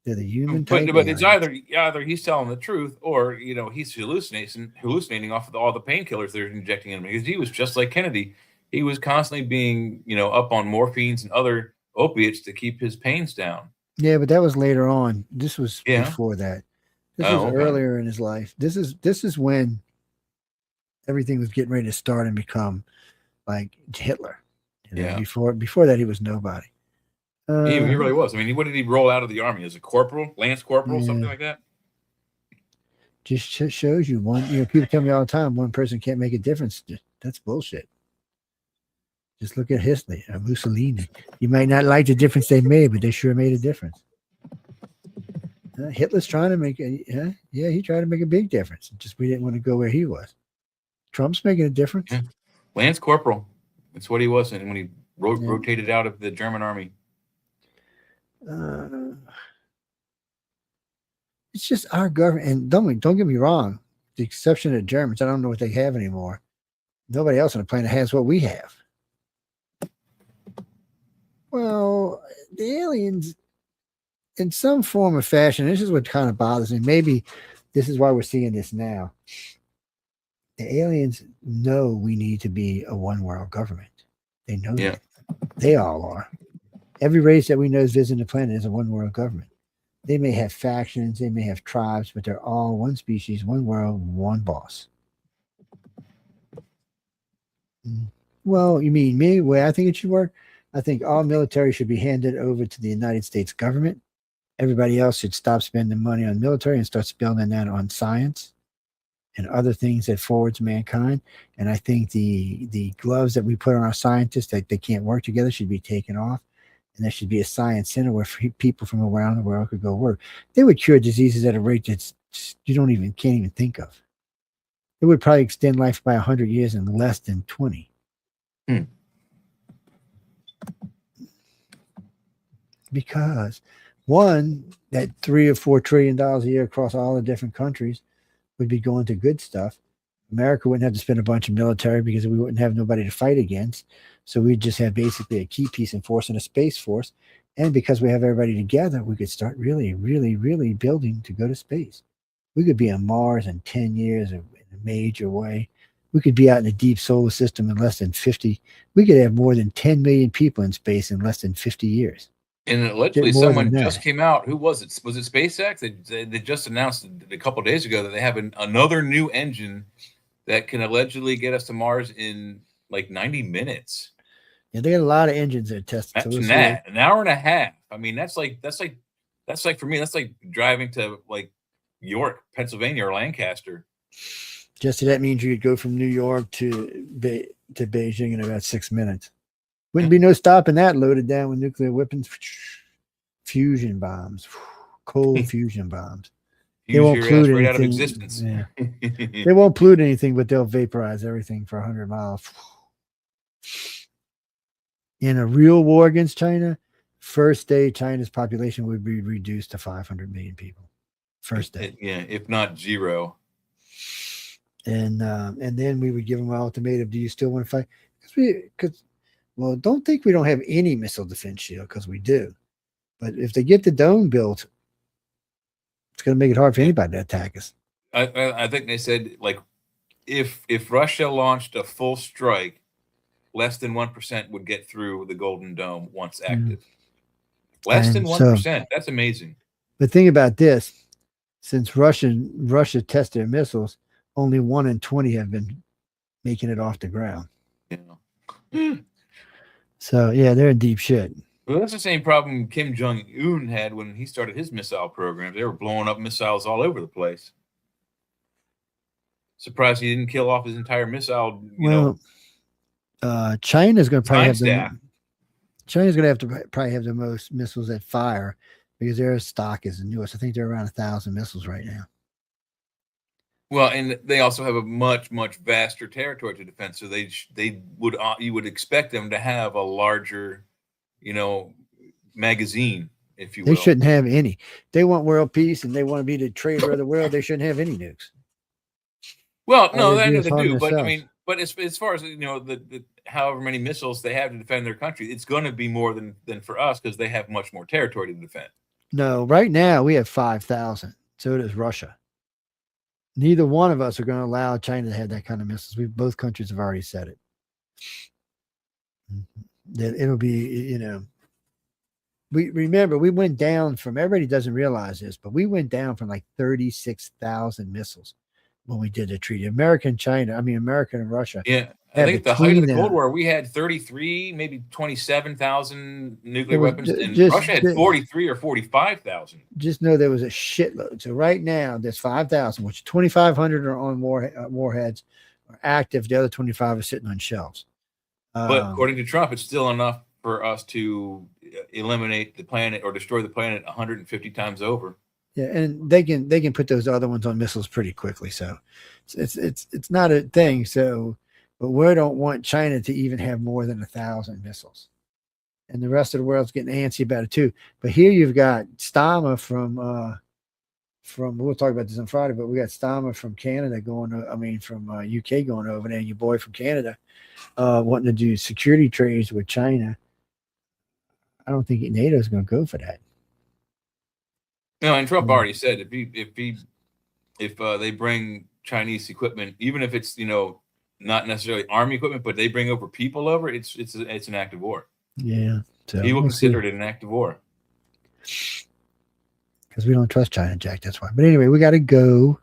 They're the human type. But it's either he's telling the truth, or he's hallucinating off of all the painkillers they're injecting in him. Because he was just like Kennedy. He was constantly being up on morphines and other opiates to keep his pains down. Yeah, but that was later on. This was before that. This was earlier in his life. This is when everything was getting ready to start and become like Hitler. Before that, he was nobody. He really was. I mean, what did he roll out of the army as a corporal, lance corporal, something like that? Just shows you one. People tell me all the time, one person can't make a difference. That's bullshit. Just look at history. Mussolini. You might not like the difference they made, but they sure made a difference. Hitler's trying to make he tried to make a big difference. Just we didn't want to go where he was. Trump's making a difference. Yeah. Lance corporal. That's what he was, and when he rotated out of the German army. It's just our government, and don't get me wrong. The exception of the Germans, I don't know what they have anymore. Nobody else on the planet has what we have. Well, the aliens, in some form or fashion, this is what kind of bothers me. Maybe this is why we're seeing this now. The aliens know we need to be a one world government. They know that. They all are. Every race that we know is visiting the planet is a one world government. They may have factions, they may have tribes, but they're all one species, one world, one boss. Well, you mean me? The way I think it should work? I think all military should be handed over to the United States government. Everybody else should stop spending money on military and start spending that on science and other things that forwards mankind. And I think the gloves that we put on our scientists that they can't work together should be taken off. And there should be a science center where people from around the world could go work. They would cure diseases at a rate that you can't even think of. It would probably extend life by 100 years in less than 20. Because one, that $3 or $4 trillion a year across all the different countries would be going to good stuff. America wouldn't have to spend a bunch of military because we wouldn't have nobody to fight against. So we'd just have basically a key piece in force and a space force. And because we have everybody together, we could start really, really, really building to go to space. We could be on Mars in 10 years in a major way. We could be out in the deep solar system in less than 50. We could have more than 10 million people in space in less than 50 years. And allegedly someone just came out. Who was it? Was it SpaceX? They just announced a couple of days ago that they have another new engine that can allegedly get us to Mars in like 90 minutes. Yeah, they got a lot of engines that are tested. Imagine that, an hour and a half. I mean, that's like for me, that's like driving to like York, Pennsylvania, or Lancaster. Jesse, that means you could go from New York to Beijing in about 6 minutes. Wouldn't be no stopping that, loaded down with nuclear weapons, fusion bombs, cold fusion bombs. They won't pollute anything. Right out of existence. Yeah. They won't pollute anything, but they'll vaporize everything for 100 miles. In a real war against China, first day China's population would be reduced to 500 million people. First day. Yeah, if not zero. And then we would give them an ultimatum. Do you still want to fight? Well, don't think we don't have any missile defense shield, because we do. But if they get the dome built, it's going to make it hard for anybody to attack us. I think they said, like, if Russia launched a full strike, less than 1% would get through the Golden Dome once active. Less than 1%. That's amazing. But think about this. Since Russia tested their missiles, only 1 in 20 have been making it off the ground. Yeah. So, yeah, they're in deep shit. Well, that's the same problem Kim Jong-un had when he started his missile programs. They were blowing up missiles all over the place. Surprised he didn't kill off his entire missile, China's going to probably have Staff. China's going to have to probably have the most missiles that fire because their stock is the newest. I think they're around 1,000 missiles right now. Well, and they also have a much vaster territory to defend. So you would expect them to have a larger, magazine, if you will. They shouldn't have any. They want world peace and they want to be the trader of the world. They shouldn't have any nukes. Well, no, All they I do know is they harm do, but I themselves. mean, but as far as the however many missiles they have to defend their country, it's going to be more than for us because they have much more territory to defend. No, right now we have 5,000. So does Russia. Neither one of us are going to allow China to have that kind of missiles. Both countries have already said it. That it'll be, we remember we went down from, everybody doesn't realize this, but we went down from like 36,000 missiles when we did the treaty. America and Russia. Yeah, I think at the height of the Cold War, we had 33, maybe 27,000 nuclear weapons, and Russia had 43 or 45,000. Just know there was a shitload. So right now, there's 5,000, which 2,500 are on warheads, are active. The other 25 are sitting on shelves. But according to Trump, it's still enough for us to eliminate the planet or destroy the planet 150 times over. Yeah, and they can put those other ones on missiles pretty quickly. So it's not a thing. So, but we don't want China to even have more than 1,000 missiles, and the rest of the world's getting antsy about it too. But here you've got Stama from we'll talk about this on Friday, but we got Stama from Canada from UK going over there, and your boy from Canada wanting to do security trades with China. I don't think NATO is going to go for that. No, and Trump already said if they bring Chinese equipment, even if it's not necessarily army equipment, but they bring over people over, it's an act of war. Yeah, so he will consider it an act of war because we don't trust China, Jack. That's why. But anyway, we got to go.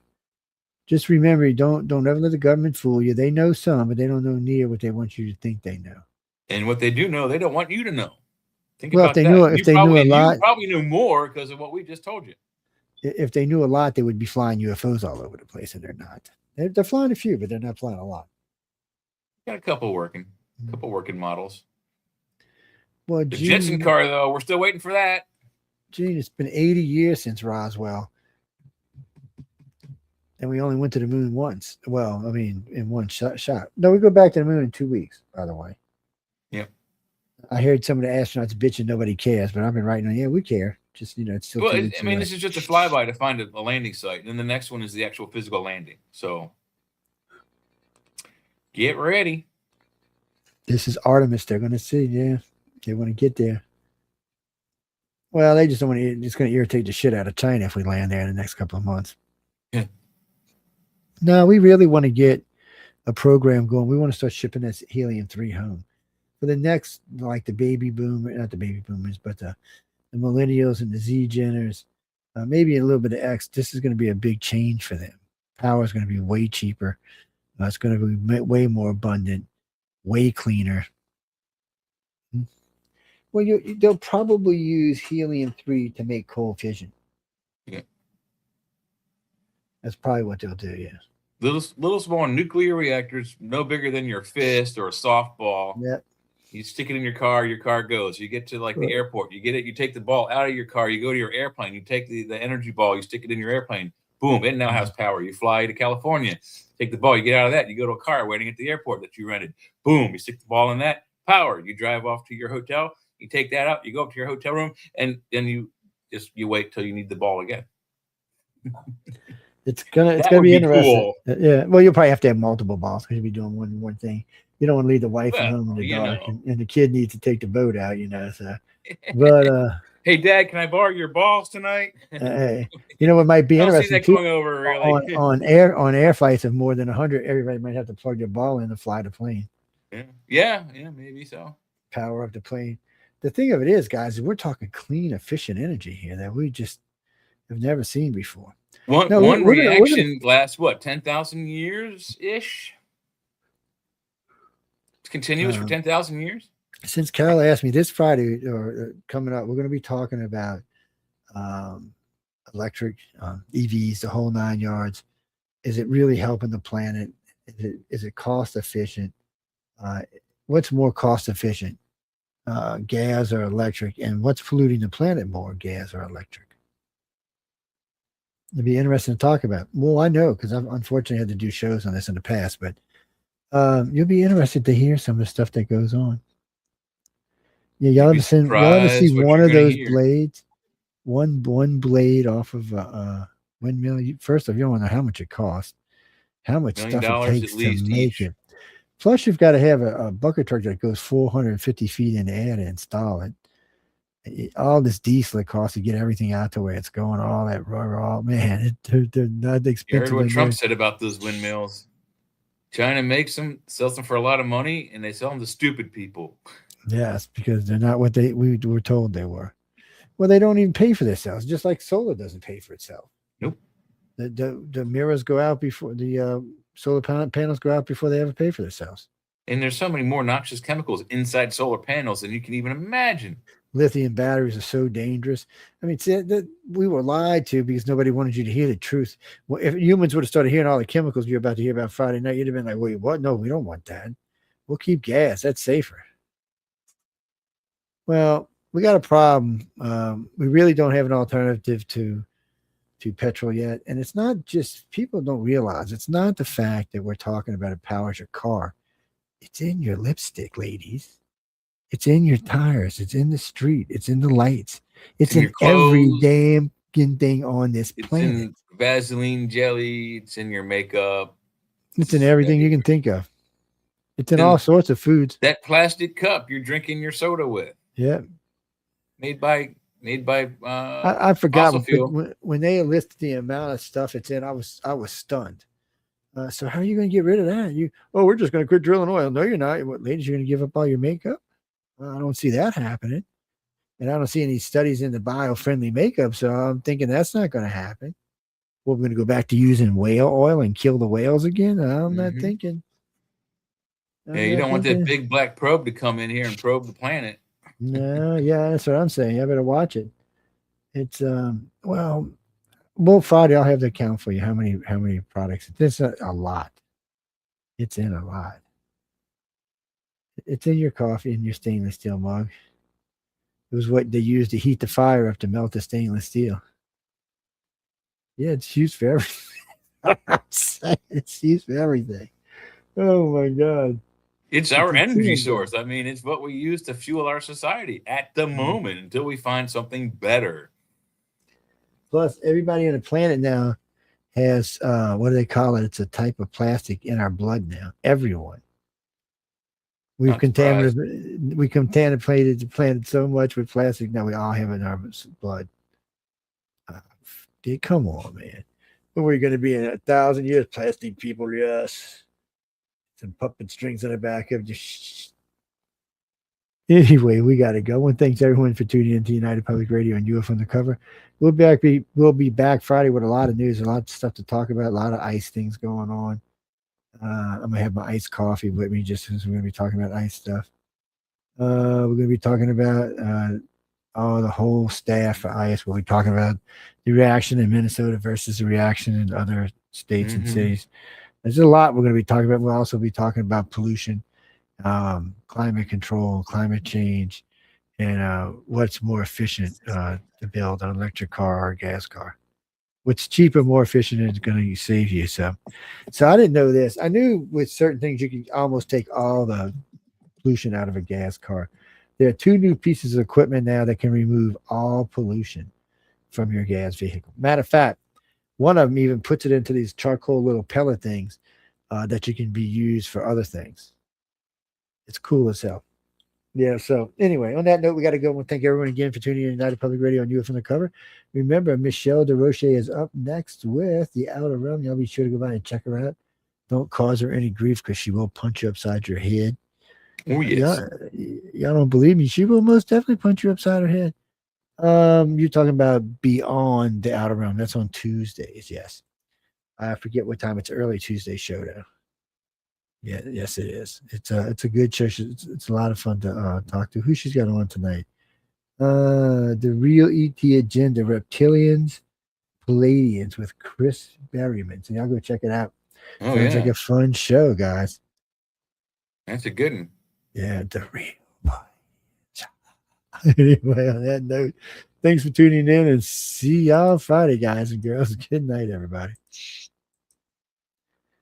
Just remember, don't ever let the government fool you. They know some, but they don't know near what they want you to think they know. And what they do know, they don't want you to know. Think well, about if they that. knew, if they knew a lot, you probably knew more because of what we just told you. If they knew a lot, they would be flying UFOs all over the place, and they're not. They're flying a few, but they're not flying a lot. Got a couple working models. Well, the Jetson car, though, we're still waiting for that. Gene, it's been 80 years since Roswell, and we only went to the moon once. Well, I mean, in one shot. No, we go back to the moon in 2 weeks, by the way. Yep. I heard some of the astronauts bitching nobody cares, but I've been writing on, yeah, we care. Just, it's still. Well, I mean, this is just a flyby to find a landing site. And then the next one is the actual physical landing. So get ready. This is Artemis. They're going to see. Yeah. They want to get there. Well, they just don't want to. It's going to irritate the shit out of China if we land there in the next couple of months. Yeah. No, we really want to get a program going. We want to start shipping this helium-3 home. For the next, like the baby boomer, not the baby boomers, but the millennials and the Z-Geners, maybe a little bit of X, this is going to be a big change for them. Power is going to be way cheaper. It's going to be way more abundant, way cleaner. Well, they'll probably use helium-3 to make cold fission. Yeah. That's probably what they'll do, yeah. Little small nuclear reactors, no bigger than your fist or a softball. Yep. You stick it in your car goes. You get to the airport, you get it, you take the ball out of your car, you go to your airplane, you take the energy ball, you stick it in your airplane. Boom, it now has power. You fly to California, take the ball, you get out of that, you go to a car waiting at the airport that you rented. Boom, you stick the ball in that, power. You drive off to your hotel, you take that out, you go up to your hotel room, and then you wait till you need the ball again. It's gonna be interesting. Cool. Yeah. Well, you'll probably have to have multiple balls because you'll be doing one thing. You don't want to leave the wife at home in the dark, and the kid needs to take the boat out. So, but hey, Dad, can I borrow your balls tonight? Hey, what might be interesting too, over, really. on air flights of more than 100, everybody might have to plug their ball in to fly the plane. Yeah, maybe so. Power up the plane. The thing of it is, guys, we're talking clean, efficient energy here that we just have never seen before. One reaction lasts 10,000 years ish. It's continuous for 10,000 years. Since Carol asked me this Friday or coming up, we're going to be talking about electric EVs, the whole 9 yards. Is it really helping the planet? Is it cost efficient? what's more cost efficient, gas or electric, and what's polluting the planet more, gas or electric? It'd be interesting to talk about. Well, I know because I've unfortunately had to do shows on this in the past, but you'll be interested to hear some of the stuff that goes on. Yeah, y'all ever see Surprised what one you're of gonna those hear. blades? One blade off of a windmill. First off, you don't know how much it costs, how much $1 stuff million it at takes to least make each. it. Plus, you've got to have a bucket truck that goes 450 feet in the air to install it. All this diesel it costs to get everything out to where it's going, all that raw, man, they're not You expensive. heard what Trump enough. said about those windmills. China makes them, sells them for a lot of money, and they sell them to stupid people. Yes, because they're not what we were told they were. Well, they don't even pay for themselves, just like solar doesn't pay for itself. Nope. The mirrors go out before the solar panels go out before they ever pay for themselves. And there's so many more noxious chemicals inside solar panels than you can even imagine. Lithium batteries are so dangerous. I mean, we were lied to because nobody wanted you to hear the truth. Well, if humans would have started hearing all the chemicals you're about to hear about Friday night, you'd have been like, wait, what? No, we don't want that. We'll keep gas. That's safer. Well, we got a problem. We really don't have an alternative to petrol yet. And it's not just, people don't realize, it's not the fact that we're talking about it powers your car. It's in your lipstick, ladies. It's in your tires. It's in the street. It's in the lights. It's in every damn thing on this planet. It's in Vaseline jelly. It's in your makeup. It's in everything you can think of. It's in all sorts of foods. That plastic cup you're drinking your soda with. Yeah. Made by I forgot when they listed the amount of stuff it's in. I was stunned. So how are you going to get rid of that? We're just going to quit drilling oil. No, you're not. What, ladies, you're going to give up all your makeup? I don't see that happening. And I don't see any studies in the bio-friendly makeup, so I'm thinking that's not going to happen. We're going to go back to using whale oil and kill the whales again? I'm not thinking. You don't want that big black probe to come in here and probe the planet. No, yeah, that's what I'm saying. I better watch it. It's well, Friday I'll have the count for you. How many products? It's a lot. It's in a lot. It's in your coffee in your stainless steel mug. It was what they used to heat the fire up to melt the stainless steel. Yeah, it's used for everything. It's used for everything. Oh my God. It's our energy source. I mean, it's what we use to fuel our society at the moment until we find something better. Plus, everybody on the planet now has what do they call it? It's a type of plastic in our blood now. Everyone. We've contaminated the planet so much with plastic. Now we all have it in our blood. Come on, man. When we're going to be in 1,000 years, plastic people, yes. Some puppet strings on the back of just. Anyway, we got to go. And thanks everyone for tuning in to United Public Radio and UFO Undercover. We'll be back Friday with a lot of news, a lot of stuff to talk about, a lot of ice things going on. I'm gonna have my iced coffee with me just since we're gonna be talking about ice stuff. We're gonna be talking about the whole staff for ICE. We'll be talking about the reaction in Minnesota versus the reaction in other states and cities. There's a lot we're gonna be talking about. We'll also be talking about pollution, climate control, climate change, and what's more efficient to build, an electric car or a gas car. What's cheaper, more efficient, and is going to save you. So I didn't know this. I knew with certain things you can almost take all the pollution out of a gas car. There are 2 new pieces of equipment now that can remove all pollution from your gas vehicle. Matter of fact, one of them even puts it into these charcoal little pellet things that you can be used for other things. It's cool as hell. Yeah, so anyway, on that note, we got to go and thank everyone again for tuning in to United Public Radio on UFO Undercover. Remember, Michelle DeRoche is up next with The Outer Realm. Y'all be sure to go by and check her out. Don't cause her any grief because she will punch you upside your head. Oh, yes. Y'all don't believe me. She will most definitely punch you upside her head. You're talking about Beyond The Outer Realm. That's on Tuesdays, yes. I forget what time. It's early Tuesday show, though. Yeah, yes, it is. It's a good show. It's a lot of fun to talk to. Who she's got on tonight? The Real ET Agenda, Reptilians, Palladians with Chris Berryman. So y'all go check it out. Sounds like a fun show, guys. That's a good one. Yeah, the real boy. Anyway, on that note, thanks for tuning in and see y'all Friday, guys and girls. Good night, everybody.